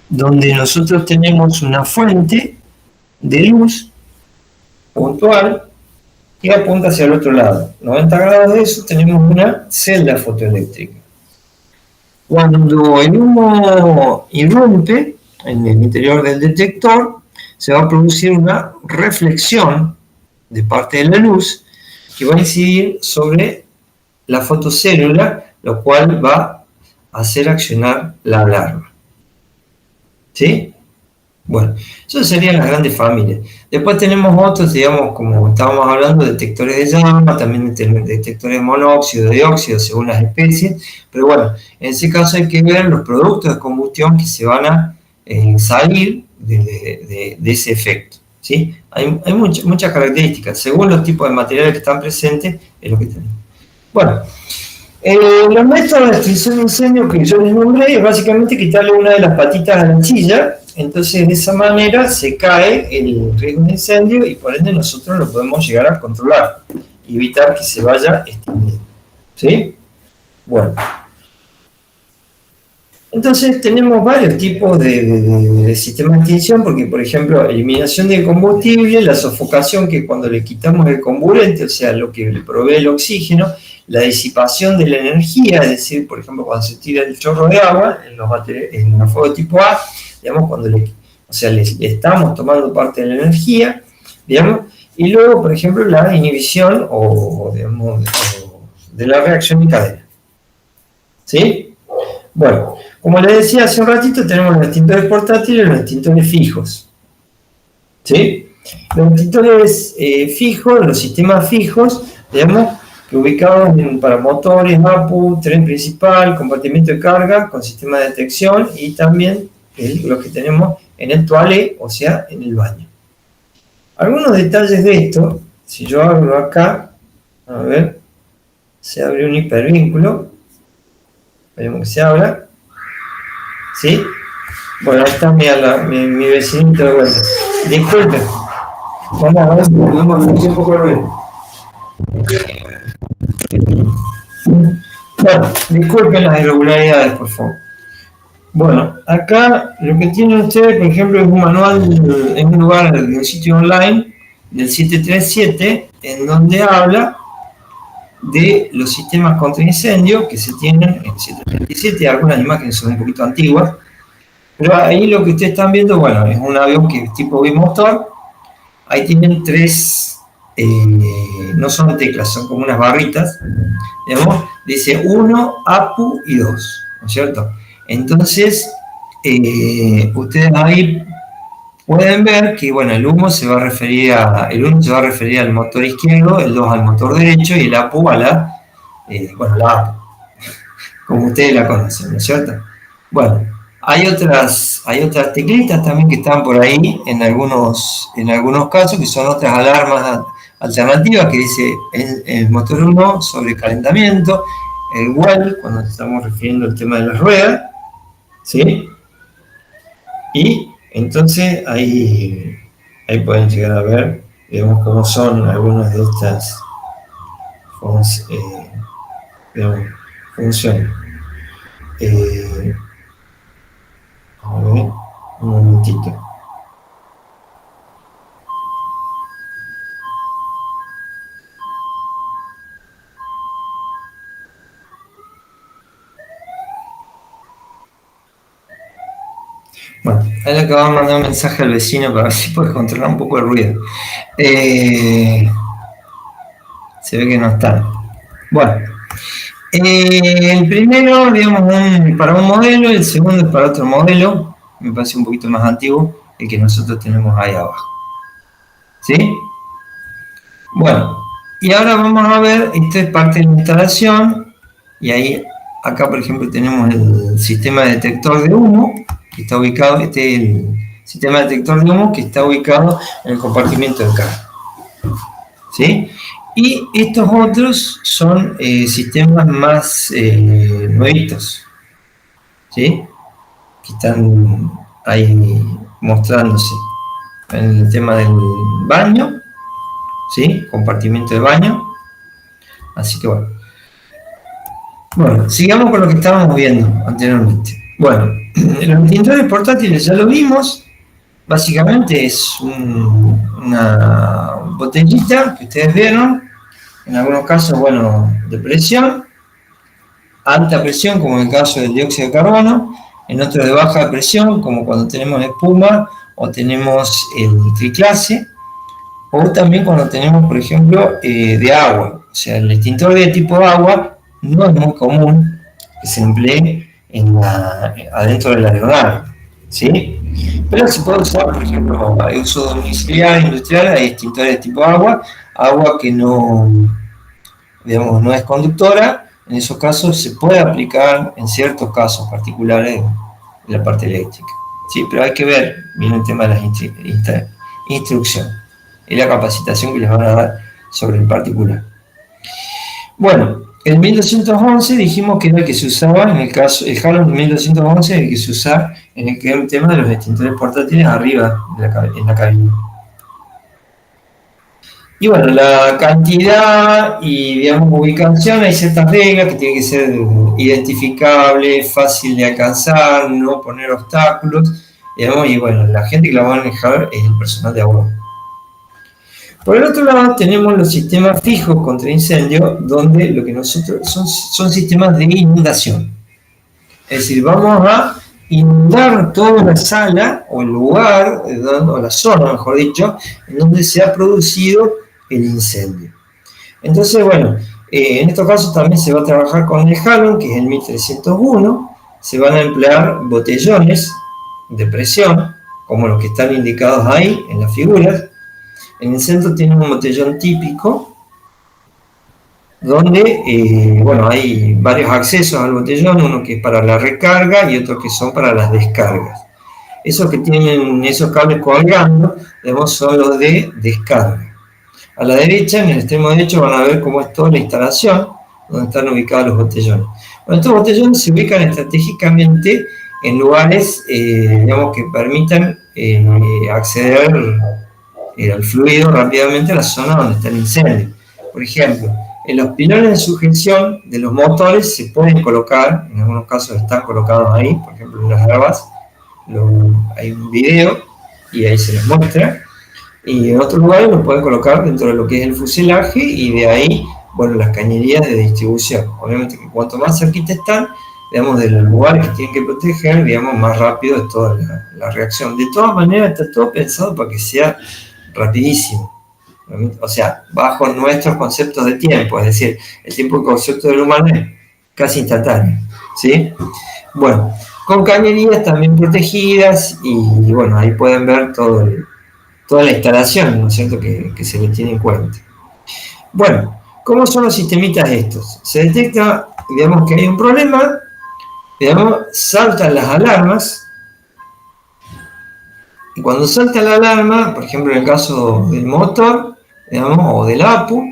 donde nosotros tenemos una fuente de luz puntual que apunta hacia el otro lado. 90 grados de eso tenemos una celda fotoeléctrica. Cuando el humo irrumpe en el interior del detector, se va a producir una reflexión de parte de la luz que va a incidir sobre la fotocélula, lo cual va a hacer accionar la alarma. ¿Sí? Bueno, eso serían las grandes familias. Después tenemos otros, digamos, como estábamos hablando, detectores de llama, también detectores de monóxido, de dióxido, según las especies. Pero bueno, en ese caso hay que ver los productos de combustión que se van a salir de ese efecto. ¿Sí? Hay muchas características. Según los tipos de materiales que están presentes, es lo que tenemos. Bueno, los métodos de extinción de incendio que yo les nombré es básicamente quitarle una de las patitas a la anchilla. Entonces, de esa manera se cae el riesgo de incendio y por ende nosotros lo podemos llegar a controlar y evitar que se vaya extinguiendo. ¿Sí? Bueno. Entonces, tenemos varios tipos de sistemas de extinción, porque, por ejemplo, eliminación de combustible, la sofocación, que cuando le quitamos el comburente, o sea, lo que le provee el oxígeno, la disipación de la energía, es decir, por ejemplo, cuando se tira el chorro de agua en los fuegos tipo A, digamos, cuando le estamos tomando parte de la energía, digamos, y luego, por ejemplo, la inhibición digamos, de la reacción en cadena. ¿Sí? Bueno, como les decía hace un ratito, tenemos los extintores portátiles y los extintores fijos. ¿Sí? Los extintores fijos, los sistemas fijos, digamos, que ubicados para motores, APU, tren principal, compartimento de carga con sistema de detección y también los que tenemos en el toilet, o sea, en el baño. Algunos detalles de esto, si yo abro acá, a ver, se abre un hipervínculo. Veremos que se abra. ¿Sí? Bueno, ahí está mi vecinito de vuelta. Disculpe. Vamos a ver si podemos hacer un poco de ruido. Bueno, disculpen las irregularidades, por favor. Bueno, acá lo que tienen ustedes, por ejemplo, es un manual en un lugar del sitio online del 737, en donde habla de los sistemas contra incendio que se tienen en el 737. Algunas imágenes son un poquito antiguas, pero ahí lo que ustedes están viendo, bueno, es un avión que es tipo bimotor. Ahí tienen tres, no son teclas, son como unas barritas, digamos, dice 1, APU y 2, ¿no es cierto? Entonces, ustedes ahí pueden ver que, bueno, el 1 se va a referir al motor izquierdo, el 2 al motor derecho y el APU a la APU, como ustedes la conocen, ¿no es cierto? Bueno, hay otras teclitas también que están por ahí en algunos casos, que son otras alarmas alternativas, que dice el motor 1 sobrecalentamiento, el WELL, cuando estamos refiriendo al tema de las ruedas, ¿sí? Y entonces ahí pueden llegar a ver, digamos, cómo son algunas de estas funciones. A ver, un momentito. Bueno, ahí le acabo de mandar un mensaje al vecino para ver si puede controlar un poco el ruido. Se ve que no está. Bueno, el primero, digamos, para un modelo, el segundo es para otro modelo, me parece un poquito más antiguo, el que nosotros tenemos ahí abajo. ¿Sí? Bueno, y ahora vamos a ver, esta es parte de la instalación, y ahí, acá por ejemplo tenemos el sistema de detector de humo, que está ubicado, este es el sistema detector de humo que está ubicado en el compartimiento del carro. ¿Sí? Y estos otros son sistemas más nuevitos, ¿sí? Que están ahí mostrándose en el tema del baño, ¿sí? Compartimiento de baño. Así que bueno, sigamos con lo que estábamos viendo anteriormente. Bueno, los extintores portátiles ya lo vimos. Básicamente es una botellita que ustedes vieron, en algunos casos, bueno, de presión, alta presión, como en el caso del dióxido de carbono, en otros de baja presión, como cuando tenemos espuma o tenemos el triclase, o también cuando tenemos, por ejemplo, de agua. O sea, el extintor de tipo agua no es muy común que se emplee adentro de la aeronave, ¿sí? Pero se puede usar, por ejemplo, hay uso domiciliar, industrial, hay extintores de tipo agua que no, digamos, no es conductora. En esos casos se puede aplicar en ciertos casos particulares en la parte eléctrica, ¿sí? Pero hay que ver bien el tema de las instrucciones y la capacitación que les van a dar sobre el particular. Bueno, el 1211 dijimos que era el que se usaba en el caso, el Hallon 1211 es el que se usa en el tema de los extintores portátiles arriba en la cabina. Y bueno, la cantidad y, digamos, ubicación, hay ciertas reglas que tienen que ser identificable, fácil de alcanzar, no poner obstáculos, digamos, y bueno, la gente que la va a manejar es el personal de a bordo. Por el otro lado tenemos los sistemas fijos contra incendio, donde lo que nosotros son sistemas de inundación. Es decir, vamos a inundar toda la sala o el lugar, o la zona, mejor dicho, en donde se ha producido el incendio. Entonces, bueno, en estos casos también se va a trabajar con el Hallon, que es el 1301. Se van a emplear botellones de presión, como los que están indicados ahí en las figuras. En el centro tiene un botellón típico, donde, bueno, hay varios accesos al botellón, uno que es para la recarga y otro que son para las descargas. Esos que tienen esos cables colgando, digamos, son los de descarga. A la derecha, en el extremo derecho, van a ver cómo es toda la instalación, donde están ubicados los botellones. Bueno, estos botellones se ubican estratégicamente en lugares, digamos, que permitan acceder al fluido rápidamente a la zona donde está el incendio. Por ejemplo, en los pilones de sujeción de los motores se pueden colocar, en algunos casos están colocados ahí, por ejemplo en las Airbus, hay un video y ahí se les muestra, y en otros lugares los pueden colocar dentro de lo que es el fuselaje y de ahí, bueno, las cañerías de distribución. Obviamente que cuanto más cerquita están, digamos, de los lugares que tienen que proteger, digamos, más rápido es toda la reacción. De todas maneras, está todo pensado para que sea rapidísimo. O sea, bajo nuestros conceptos de tiempo, es decir, el tiempo concepto del humano es casi instantáneo, ¿sí? Bueno, con cañerías también protegidas y bueno, ahí pueden ver toda la instalación, ¿no es cierto?, que se le tiene en cuenta. Bueno, ¿cómo son los sistemitas estos? Se detecta, digamos, que hay un problema, digamos, saltan las alarmas, y cuando salta la alarma, por ejemplo en el caso del motor, digamos, o del APU,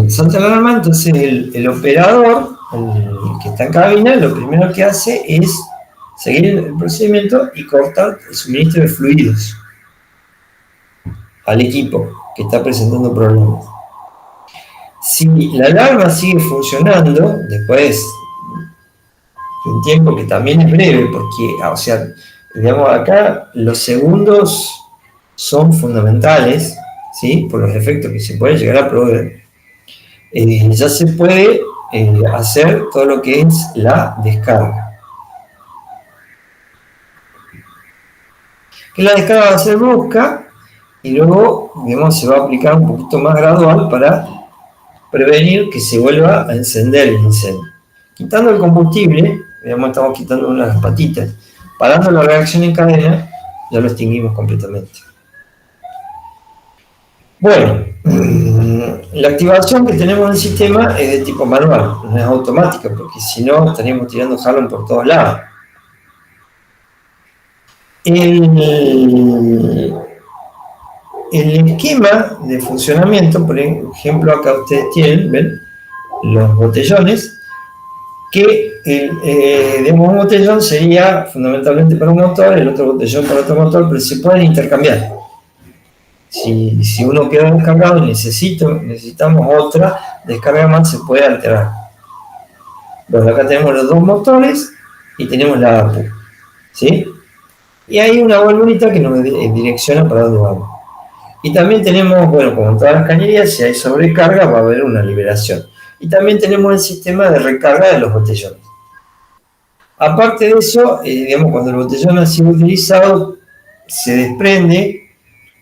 salta la alarma, entonces el operador, el que está en cabina, lo primero que hace es seguir el procedimiento y cortar el suministro de fluidos al equipo que está presentando problemas. Si la alarma sigue funcionando, después de un tiempo que también es breve, porque, o sea, digamos, acá los segundos son fundamentales, ¿sí?, por los efectos que se puede llegar a proveer. Ya se puede hacer todo lo que es la descarga. Que la descarga va a ser brusca y luego, digamos, se va a aplicar un poquito más gradual para prevenir que se vuelva a encender el incendio. Quitando el combustible, digamos, estamos quitando una de las patitas, parando la reacción en cadena, ya lo extinguimos completamente. Bueno, la activación que tenemos en el sistema es de tipo manual, no es automática, porque si no estaríamos tirando jalón por todos lados. El esquema de funcionamiento, por ejemplo, acá ustedes tienen, ven, los botellones, que digamos, un botellón sería fundamentalmente para un motor, el otro botellón para otro motor, pero se pueden intercambiar. Si uno queda descargado y necesitamos otra descarga más, se puede alterar. Bueno, acá tenemos los dos motores y tenemos la APU, ¿sí? Y hay una valvulita que nos direcciona para dónde vamos. Y también tenemos, bueno, como en todas las cañerías, si hay sobrecarga va a haber una liberación. Y también tenemos el sistema de recarga de los botellones. Aparte de eso, digamos, cuando el botellón ha sido utilizado, se desprende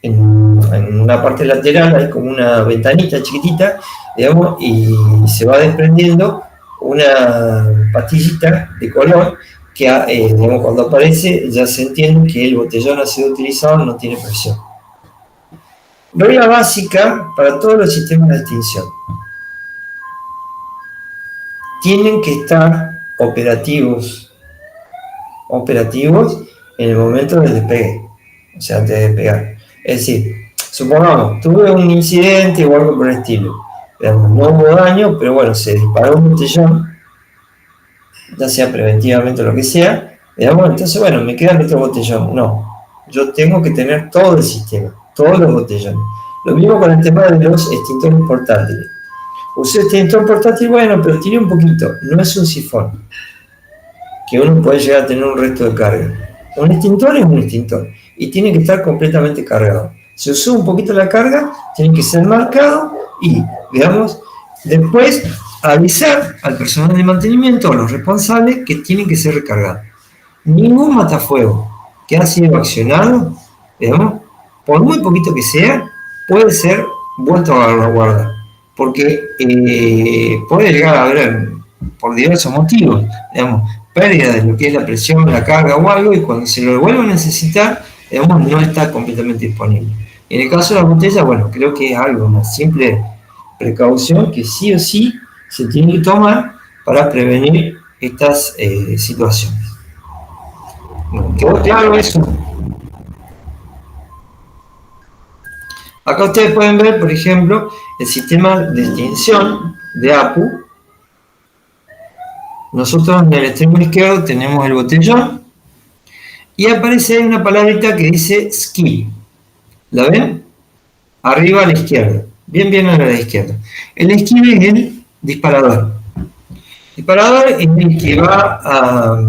en una parte lateral, hay como una ventanita chiquitita, digamos, y se va desprendiendo una pastillita de color que, digamos, cuando aparece ya se entiende que el botellón ha sido utilizado, no tiene presión. Regla básica para todos los sistemas de extinción: tienen que estar operativos en el momento del despegue, o sea, antes de despegar. Es decir, supongamos, tuve un incidente o algo por el estilo, digamos, no hubo daño, pero bueno, se disparó un botellón, ya sea preventivamente o lo que sea, digamos, entonces bueno, me queda otro botellón. No, yo tengo que tener todo el sistema, todos los botellones. Lo mismo con el tema de los extintores portátiles. Usé extintor portátil, bueno, pero tiene un poquito, no es un sifón, que uno puede llegar a tener un resto de carga. Un extintor es un extintor y tiene que estar completamente cargado. Si usó un poquito la carga, tiene que ser marcado y, digamos, después avisar al personal de mantenimiento o a los responsables que tienen que ser recargados. Ningún matafuego que ha sido accionado, digamos, por muy poquito que sea, puede ser vuelto a la guarda, porque puede llegar a haber, por diversos motivos, digamos, pérdida de lo que es la presión, la carga o algo, y cuando se lo vuelva a necesitar, digamos, no está completamente disponible. En el caso de la botella, bueno, creo que es algo, una simple precaución que sí o sí se tiene que tomar para prevenir estas situaciones. Bueno, ¿quedó claro eso? Acá ustedes pueden ver, por ejemplo, el sistema de extinción de APU, nosotros en el extremo izquierdo tenemos el botellón y aparece ahí una palabrita que dice ski. ¿La ven? Arriba a la izquierda, bien a la izquierda. El ski es el disparador. El disparador es el que va a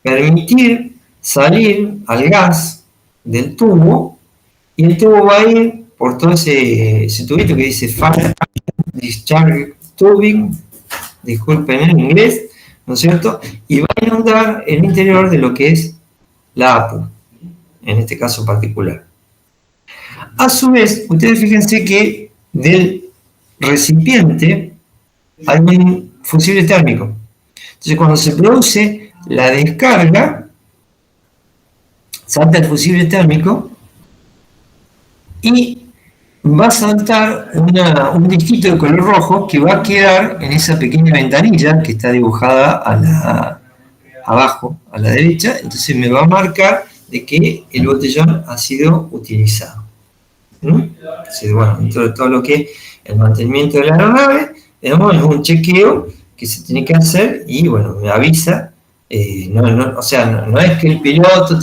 permitir salir al gas del tubo y el tubo va a ir por todo ese tubito que dice Fire Discharge Tubing, disculpen en inglés, ¿no es cierto? Y va a inundar el interior de lo que es la APU, en este caso particular. A su vez, ustedes fíjense que del recipiente hay un fusible térmico. Entonces, cuando se produce la descarga, salta el fusible térmico y va a saltar un disquito de color rojo que va a quedar en esa pequeña ventanilla que está dibujada abajo, a la derecha. Entonces me va a marcar de que el botellón ha sido utilizado. Entonces, bueno, dentro de todo lo que es el mantenimiento de la aeronave, digamos, es un chequeo que se tiene que hacer y, bueno, me avisa. O sea, no es que el piloto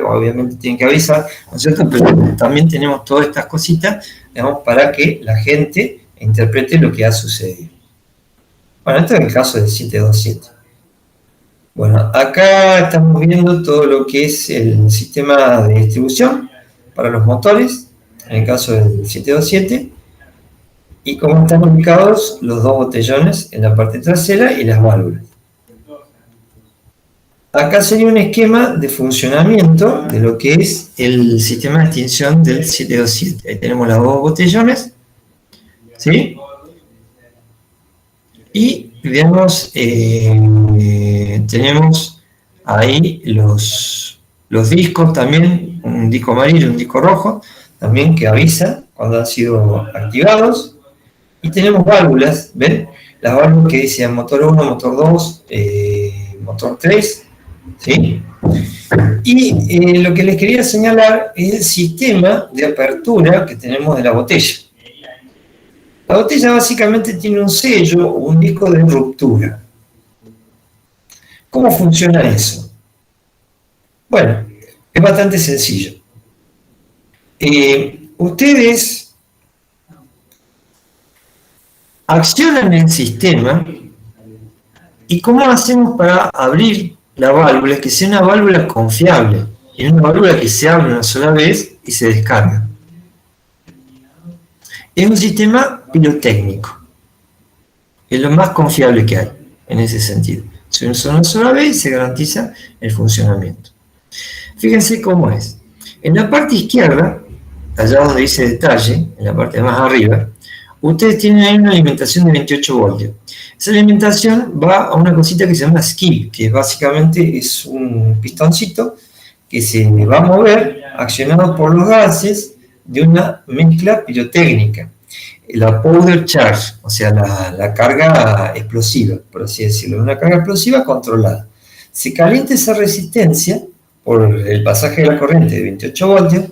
obviamente tiene que avisar, ¿no es cierto? Pero también tenemos todas estas cositas, digamos, para que la gente interprete lo que ha sucedido. Bueno, esto es el caso del 727. Bueno, acá estamos viendo todo lo que es el sistema de distribución para los motores, en el caso del 727, y cómo están ubicados los dos botellones en la parte trasera y las válvulas. Acá sería un esquema de funcionamiento de lo que es el sistema de extinción del 727. Ahí tenemos los dos botellones, ¿sí? Y, digamos, tenemos ahí los discos también, un disco amarillo y un disco rojo, también que avisa cuando han sido activados. Y tenemos válvulas, ¿ven? Las válvulas que dicen motor 1, motor 2, motor 3, ¿sí? Y lo que les quería señalar es el sistema de apertura que tenemos de la botella. La botella básicamente tiene un sello o un disco de ruptura. ¿Cómo funciona eso? Bueno, es bastante sencillo. Ustedes accionan el sistema y ¿cómo hacemos para abrir la válvula? Que sea una válvula confiable y una válvula que se abre una sola vez y se descarga. Es un sistema pirotécnico, es lo más confiable que hay en ese sentido. Se usa una sola vez y se garantiza el funcionamiento. Fíjense cómo es. En la parte izquierda, allá donde dice detalle, en la parte más arriba, ustedes tienen ahí una alimentación de 28 voltios. Esa alimentación va a una cosita que se llama skip, que básicamente es un pistoncito que se va a mover accionado por los gases de una mezcla pirotécnica, la powder charge, o sea, la carga explosiva, por así decirlo, una carga explosiva controlada. Se calienta esa resistencia por el pasaje de la corriente de 28 voltios,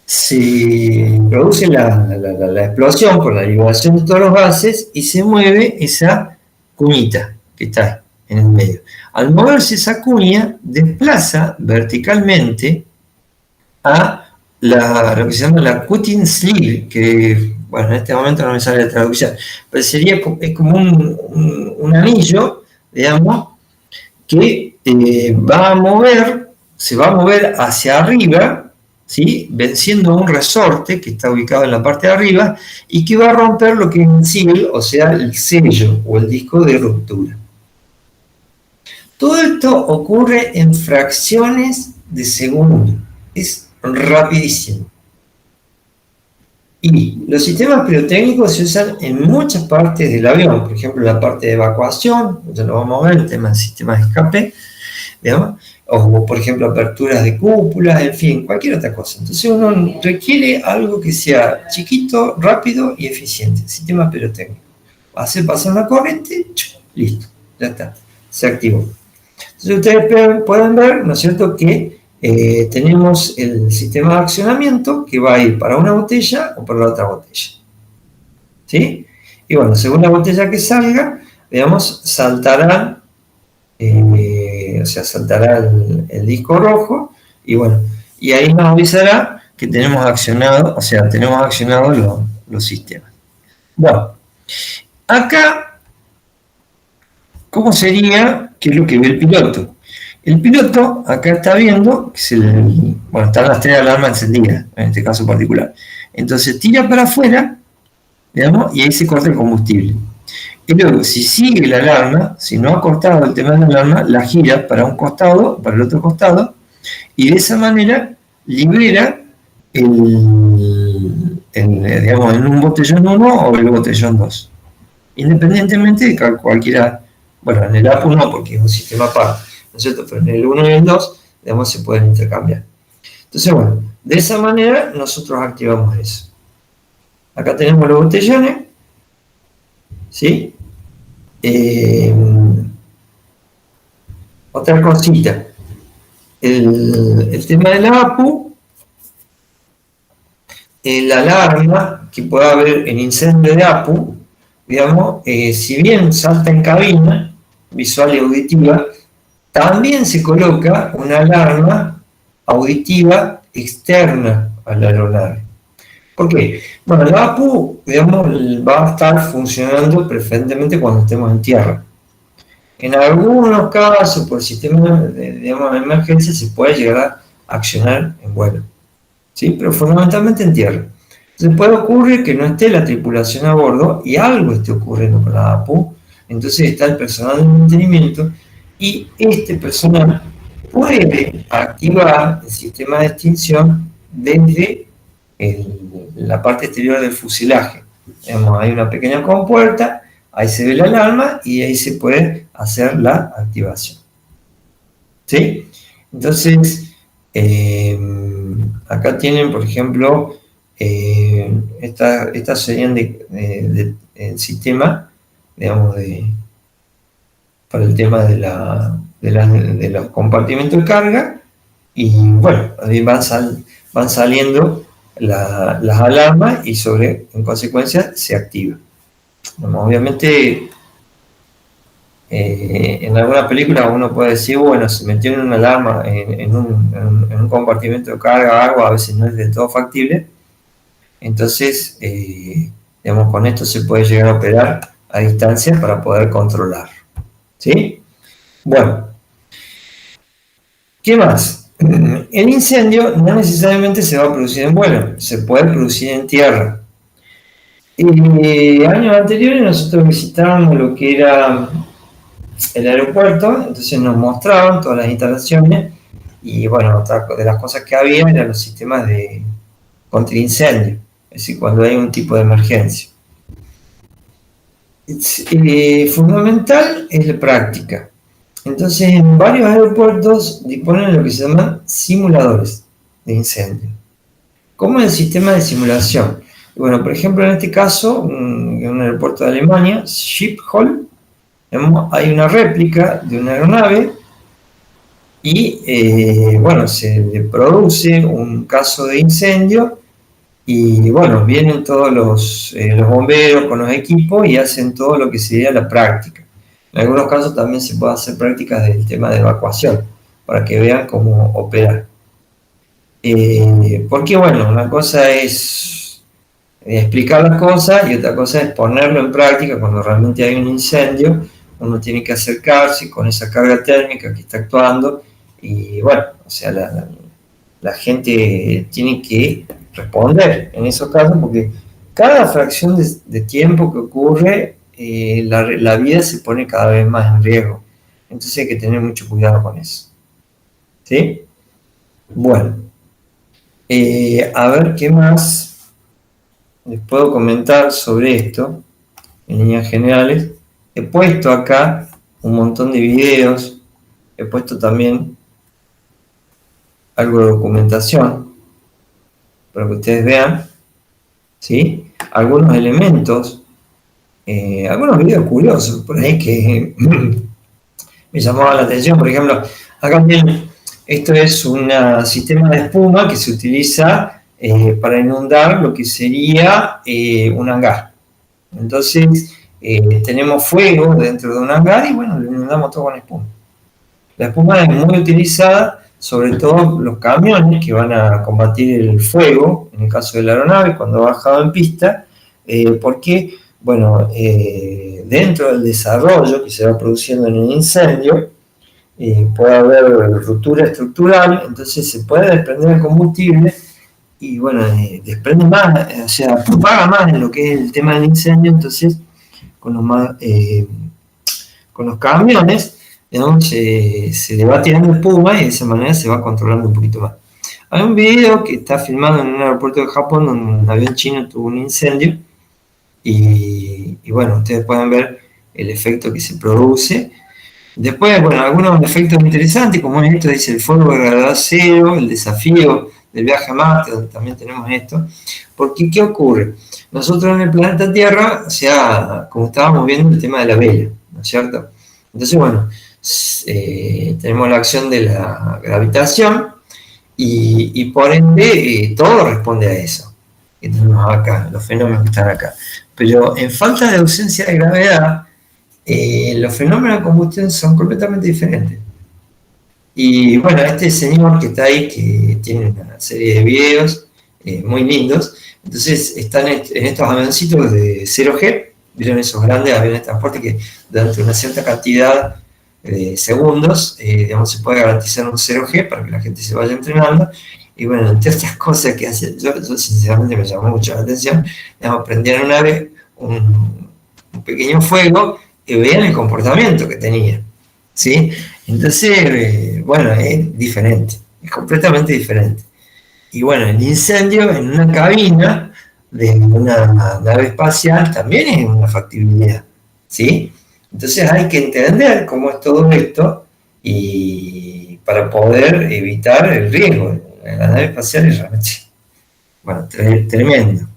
se produce la explosión por la liberación de todos los gases y se mueve esa cuñita que está ahí en el medio. Al moverse esa cuña, desplaza verticalmente a lo que se llama la cutting sleeve, que, bueno, en este momento no me sale la traducción, pero sería es como un anillo, digamos, que se va a mover hacia arriba, ¿sí? Venciendo un resorte que está ubicado en la parte de arriba y que va a romper lo que es el seal, o sea, el sello o el disco de ruptura. Todo esto ocurre en fracciones de segundo, es rapidísimo. Y los sistemas pirotécnicos se usan en muchas partes del avión, por ejemplo, la parte de evacuación, ya lo vamos a ver, el tema del sistema de escape, digamos, o por ejemplo aperturas de cúpulas, en fin, cualquier otra cosa. Entonces uno requiere algo que sea chiquito, rápido y eficiente, sistema pirotécnico. Hace pasar la corriente, listo, ya está, se activó. Entonces ustedes pueden ver, ¿no es cierto?, que tenemos el sistema de accionamiento que va a ir para una botella o para la otra botella, ¿sí? Y bueno, según la botella que salga, digamos, saltará, saltará el disco rojo, y bueno, y ahí nos avisará que tenemos accionado, los sistemas. Bueno, acá, ¿cómo sería? ¿Qué es lo que ve el piloto? El piloto acá está viendo que están las 3 alarmas encendidas, en este caso particular. Entonces tira para afuera, digamos, y ahí se corta el combustible. Y luego, si sigue la alarma, si no ha cortado el tema de la alarma, la gira para un costado, para el otro costado, y de esa manera libera digamos, en un botellón 1 o el botellón 2. Independientemente de que cualquiera, bueno, en el APU no, porque es un sistema aparte, ¿no es cierto? Pero en el 1 y el 2, digamos, se pueden intercambiar. Entonces, bueno, de esa manera nosotros activamos eso. Acá tenemos los botellones, ¿sí? Otra cosita, el tema de la APU, la alarma que pueda haber en incendio de APU, digamos, si bien salta en cabina, visual y auditiva, también se coloca una alarma auditiva externa a la aeronave. ¿Por qué? Bueno, la APU, digamos, va a estar funcionando preferentemente cuando estemos en tierra. En algunos casos, por sistema de emergencia, se puede llegar a accionar en vuelo, ¿sí? Pero fundamentalmente en tierra. Entonces puede ocurrir que no esté la tripulación a bordo y algo esté ocurriendo con la APU, entonces está el personal de mantenimiento y este personal puede activar el sistema de extinción desde la parte exterior del fuselaje. Digamos, hay una pequeña compuerta, ahí se ve la alarma y ahí se puede hacer la activación. ¿Sí? Entonces, acá tienen, por ejemplo, estas serían del sistema, digamos, para el tema de los compartimentos de carga, y bueno, ahí van saliendo las alarmas y en consecuencia se activa. Obviamente en alguna película uno puede decir, bueno, se metió en una alarma en un compartimento de carga o algo, a veces no es del todo factible. Entonces, digamos, con esto se puede llegar a operar a distancia para poder controlar. ¿Sí? Bueno, ¿qué más? El incendio no necesariamente se va a producir en vuelo, se puede producir en tierra. Años anteriores nosotros visitábamos lo que era el aeropuerto, entonces nos mostraban todas las instalaciones y bueno, otra de las cosas que había eran los sistemas de contraincendio, es decir, cuando hay un tipo de emergencia. Fundamental es la práctica. Entonces, en varios aeropuertos disponen de lo que se llaman simuladores de incendio. ¿Cómo es el sistema de simulación? Bueno, por ejemplo, en este caso, en un aeropuerto de Alemania, Schiphol, hay una réplica de una aeronave y, bueno, se le produce un caso de incendio y, bueno, vienen todos los bomberos con los equipos y hacen todo lo que sería la práctica. En algunos casos también se puede hacer prácticas del tema de evacuación, para que vean cómo operar. Porque, bueno, una cosa es explicar las cosas y otra cosa es ponerlo en práctica cuando realmente hay un incendio. Uno tiene que acercarse con esa carga térmica que está actuando y, bueno, o sea, la gente tiene que responder en esos casos porque cada fracción de tiempo que ocurre, la vida se pone cada vez más en riesgo. Entonces hay que tener mucho cuidado con eso. ¿Sí? Bueno, a ver qué más les puedo comentar sobre esto en líneas generales. He puesto acá un montón de videos, he puesto también algo de documentación para que ustedes vean, ¿sí? Algunos elementos, algunos videos curiosos por ahí que me llamaban la atención. Por ejemplo, acá tienen, esto es un sistema de espuma que se utiliza para inundar lo que sería un hangar. Entonces, tenemos fuego dentro de un hangar y bueno, lo inundamos todo con espuma. La espuma es muy utilizada, sobre todo los camiones que van a combatir el fuego, en el caso de la aeronave, cuando ha bajado en pista, porque, bueno, dentro del desarrollo que se va produciendo en el incendio, puede haber ruptura estructural, entonces se puede desprender el combustible y, bueno, desprende más, o sea, propaga más en lo que es el tema del incendio, entonces con los camiones, digamos, se le va tirando espuma y de esa manera se va controlando un poquito más. Hay un video que está filmado en un aeropuerto de Japón donde un avión chino tuvo un incendio y bueno, ustedes pueden ver el efecto que se produce. Después, bueno, algunos efectos interesantes, como esto, dice el fuego de gravedad cero, el desafío del viaje a Marte, donde también tenemos esto. Porque, ¿qué ocurre? Nosotros en el planeta Tierra, o sea, como estábamos viendo el tema de la vela, ¿no es cierto? Entonces, bueno, tenemos la acción de la gravitación y por ende todo responde a eso que tenemos acá, los fenómenos que están acá. Pero en falta de ausencia de gravedad, los fenómenos de combustión son completamente diferentes. Y bueno, este señor que está ahí, que tiene una serie de videos muy lindos, entonces están en estos avioncitos de 0G, vieron esos grandes aviones de transporte que durante una cierta cantidad de segundos, digamos, se puede garantizar un 0G para que la gente se vaya entrenando. Y bueno, entre otras cosas que hacen, yo sinceramente me llamó mucho la atención, digamos, prendían una vez un pequeño fuego y veían el comportamiento que tenía, ¿sí? Entonces, bueno, es diferente, es completamente diferente. Y bueno, el incendio en una cabina de una nave espacial también es una factibilidad, ¿sí? Entonces hay que entender cómo es todo esto y para poder evitar el riesgo. La nave espacial es realmente, bueno, tremendo.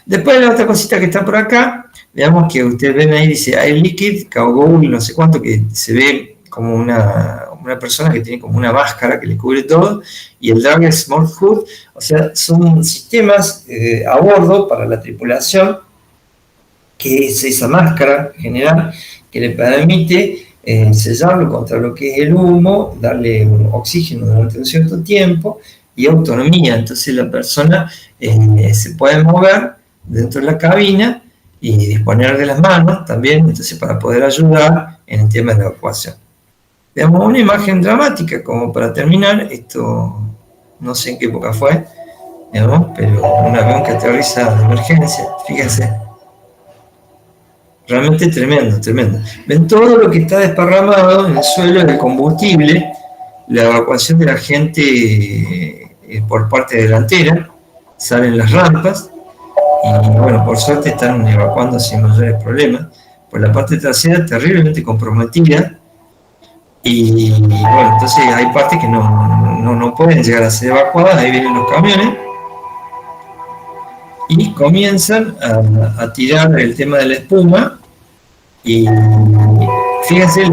Después la otra cosita que está por acá, veamos que ustedes ven ahí, dice Air Liquide, Kaogoul, no sé cuánto, que se ve como una persona que tiene como una máscara que le cubre todo, y el Dragon Small Hood, o sea, son sistemas a bordo para la tripulación, que es esa máscara general que le permite sellarlo contra lo que es el humo, darle un oxígeno durante un cierto tiempo y autonomía. Entonces la persona se puede mover dentro de la cabina y disponer de las manos también, entonces para poder ayudar en el tema de la evacuación. Veamos una imagen dramática como para terminar. Esto no sé en qué época fue, digamos, pero un avión que aterriza de emergencia, fíjense. Realmente tremendo, tremendo. Ven todo lo que está desparramado en el suelo del combustible, la evacuación de la gente por parte delantera, salen las rampas y bueno, por suerte están evacuando sin mayores problemas. Por la parte trasera terriblemente comprometida y bueno, entonces hay partes que no pueden llegar a ser evacuadas. Ahí vienen los camiones y comienzan a tirar el tema de la espuma y fíjense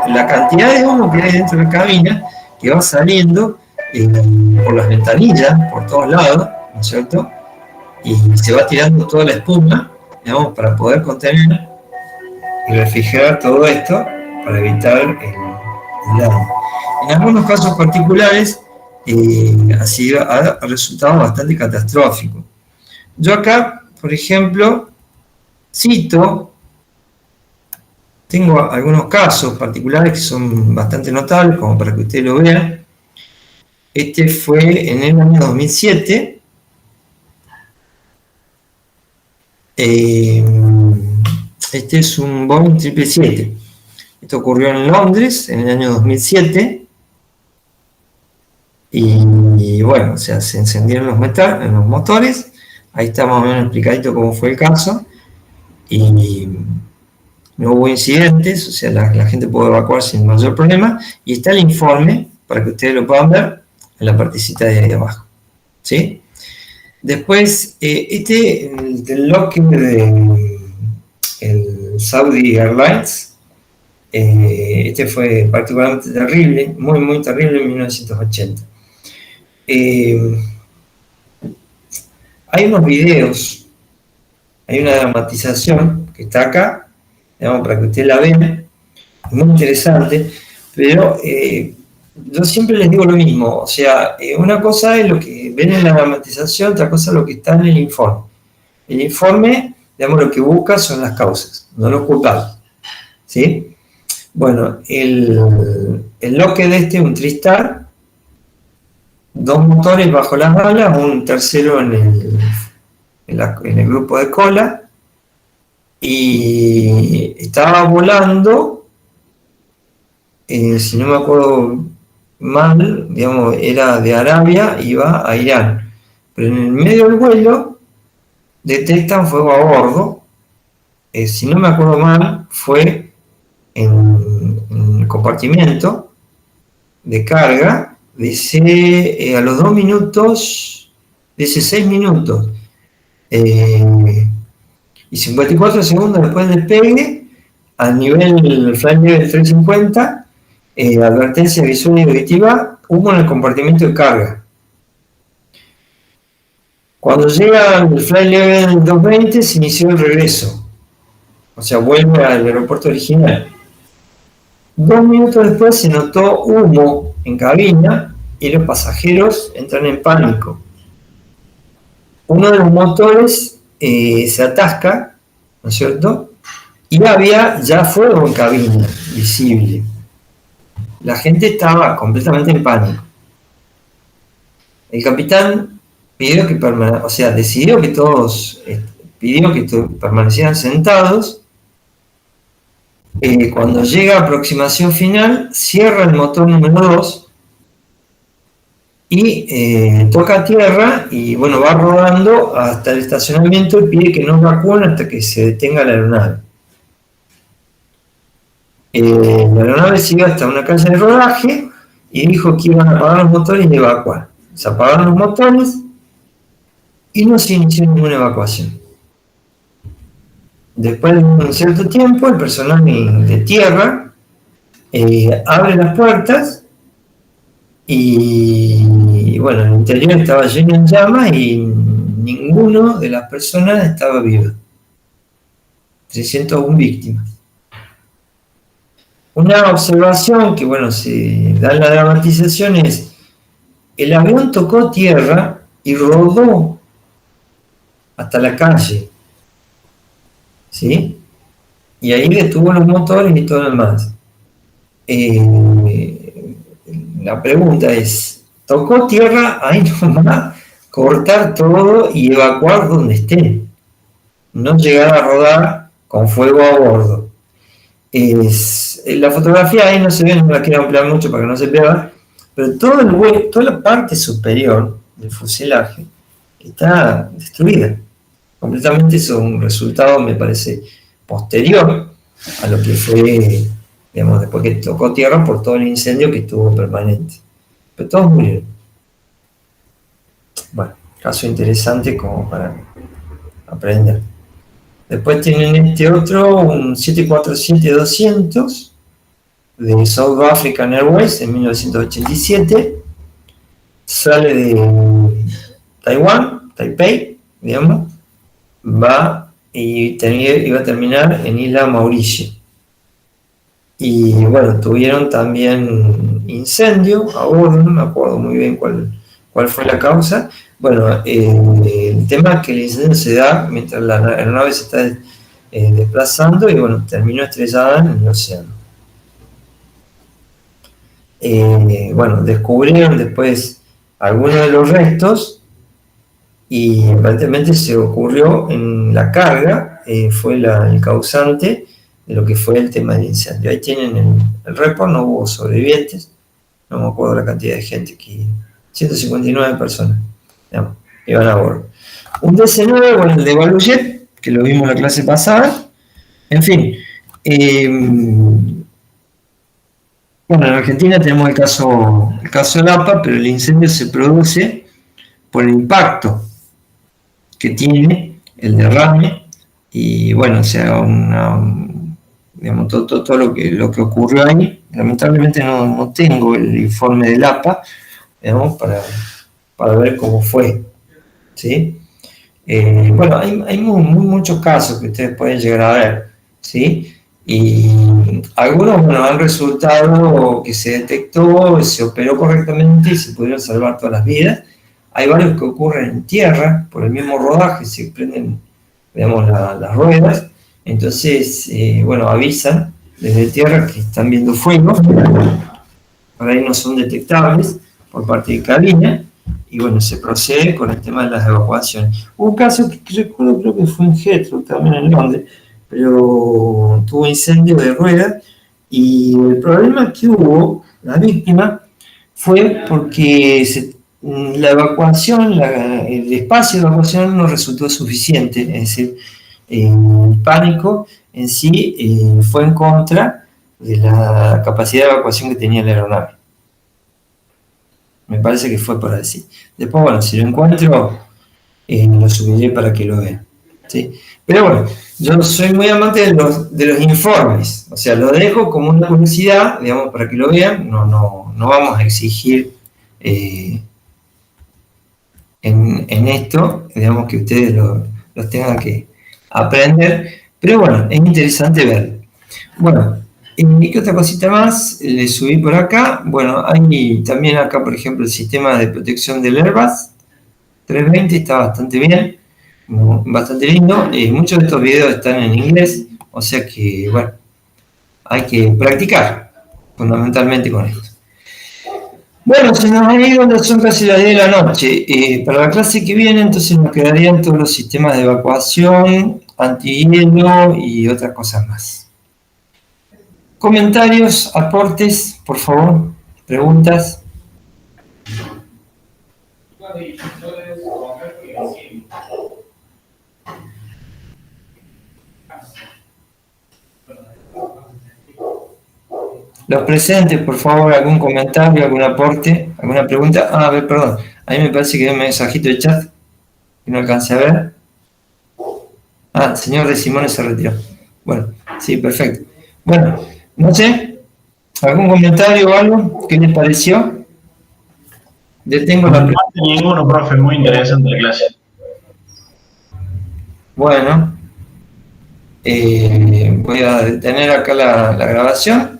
la cantidad de humo que hay dentro de la cabina que va saliendo por las ventanillas, por todos lados, ¿no es cierto? Y se va tirando toda la espuma, digamos, para poder contener y refrigerar todo esto para evitar el daño. En algunos casos particulares ha resultado bastante catastrófico. Yo acá, por ejemplo, tengo algunos casos particulares que son bastante notables, como para que ustedes lo vean. Este fue en el año 2007. Este es un Boeing 777. Esto ocurrió en Londres en el año 2007. Y bueno, o sea, se encendieron los motores. Ahí está más o menos explicadito cómo fue el caso. Y no hubo incidentes, o sea, la gente pudo evacuar sin mayor problema. Y está el informe, para que ustedes lo puedan ver, en la partecita de ahí abajo. ¿Sí? Después, del Lockheed, el Saudi Airlines, este fue particularmente terrible, muy, muy terrible en 1980. Hay unos videos, hay una dramatización que está acá, digamos, para que ustedes la vean. Es muy interesante, pero yo siempre les digo lo mismo, o sea, una cosa es lo que ven en la dramatización, otra cosa es lo que está en el informe. El informe, digamos, lo que busca son las causas, no los culpables, ¿sí? Bueno, el loque de este, un Tristar, 2 motores bajo las balas, un tercero en el grupo de cola, y estaba volando, si no me acuerdo mal, digamos, era de Arabia, iba a Irán, pero en el medio del vuelo detectan fuego a bordo, si no me acuerdo mal, fue en el compartimento de carga, dice a los 2 minutos, dice 6 minutos y 54 segundos después del despegue, a nivel flight level 350, advertencia visual y auditiva, humo en el compartimento de carga. Cuando llega al flight level 220 se inició el regreso, o sea, vuelve al aeropuerto original. 2 minutos después se notó humo en cabina y los pasajeros entran en pánico. Uno de los motores se atasca, ¿no es cierto? Y había ya fuego en cabina, visible. La gente estaba completamente en pánico. El capitán pidió que decidió que todos, pidió que permanecieran sentados. Cuando llega a aproximación final, cierra el motor número 2 y toca tierra y bueno, va rodando hasta el estacionamiento y pide que no evacúen hasta que se detenga la aeronave. La aeronave siguió hasta una calle de rodaje y dijo que iban a apagar los motores y evacuar. Se apagaron los motores y no se inició ninguna evacuación. Después de un cierto tiempo, el personal de tierra abre las puertas y bueno, el interior estaba lleno en llamas y ninguno de las personas estaba viva. 301 víctimas. Una observación que, bueno, se da en la dramatización es: el avión tocó tierra y rodó hasta la calle, ¿sí? Y ahí detuvo los motores y todo lo demás. La pregunta es: ¿tocó tierra ahí nomás, cortar todo y evacuar donde esté? No llegar a rodar con fuego a bordo. La fotografía ahí no se ve, no la quiero ampliar mucho para que no se vea, pero toda la parte superior del fuselaje está destruida. Completamente es un resultado, me parece, posterior a lo que fue, digamos, después que tocó tierra por todo el incendio que estuvo permanente. Pero todos murieron. Bueno, caso interesante como para aprender. Después tienen este otro, un 747-200 de South African Airways en 1987. Sale de Taiwán, Taipei, digamos, va y iba a terminar en Isla Mauricio. Y bueno, tuvieron también incendio a bordo, no me acuerdo muy bien cuál fue la causa. Bueno, el tema es que el incendio se da mientras la aeronave se está desplazando y bueno, terminó estrellada en el océano. Bueno, descubrieron después algunos de los restos y aparentemente se ocurrió en la carga, fue el causante de lo que fue el tema del incendio. Ahí tienen el report, no hubo sobrevivientes, no me acuerdo la cantidad de gente, que 159 personas. Iban a bordo. Un DC-9, bueno, el de Balujet, que lo vimos en la clase pasada. En fin. Bueno, en Argentina tenemos el caso de Lapa, pero el incendio se produce por el impacto que tiene el derrame. Y bueno, o sea, digamos, todo lo que ocurrió ahí. Lamentablemente no tengo el informe de Lapa, digamos, para ver cómo fue. ¿Sí? Bueno, hay muchos casos que ustedes pueden llegar a ver, ¿sí? Y algunos, bueno, han resultado que se detectó, se operó correctamente y se pudieron salvar todas las vidas. Hay varios que ocurren en tierra, por el mismo rodaje, se prenden, digamos, las ruedas, entonces, bueno, avisan desde tierra que están viendo fuego, por ahí no son detectables por parte de cabina, y bueno, se procede con el tema de las evacuaciones. Hubo un caso que recuerdo, creo que fue en Heathrow, también en Londres, pero tuvo incendio de ruedas, y el problema que hubo, la víctima, fue porque la evacuación, el espacio de evacuación no resultó suficiente, es decir, el pánico en sí fue en contra de la capacidad de evacuación que tenía la aeronave. Me parece que fue por así. Después, bueno, si lo encuentro, lo subiré para que lo vean, ¿sí? Pero bueno, yo soy muy amante de los informes, o sea, lo dejo como una curiosidad, digamos, para que lo vean. No vamos a exigir en esto, digamos, que ustedes los tengan que aprender, pero bueno, es interesante verlo. Bueno, ¿y qué otra cosita más le subí por acá? Bueno, hay también acá, por ejemplo, el sistema de protección del Airbus 320, está bastante bien, bastante lindo. Muchos de estos videos están en inglés, o sea que, bueno, hay que practicar fundamentalmente con esto. Bueno, se nos ha ido, son casi las 10 de la noche. Para la clase que viene, entonces nos quedarían todos los sistemas de evacuación, antihielo y otras cosas más. Comentarios, aportes, por favor, preguntas. Los presentes, por favor, algún comentario, algún aporte, alguna pregunta. A ver, perdón, a mí me parece que hay un mensajito de chat que no alcancé a ver. El señor de Simone se retiró. Bueno, sí, perfecto. Bueno, no sé, ¿algún comentario o algo? ¿Qué les pareció? Detengo la pregunta. Ninguno, profe, muy interesante la clase. Bueno, voy a detener acá la grabación.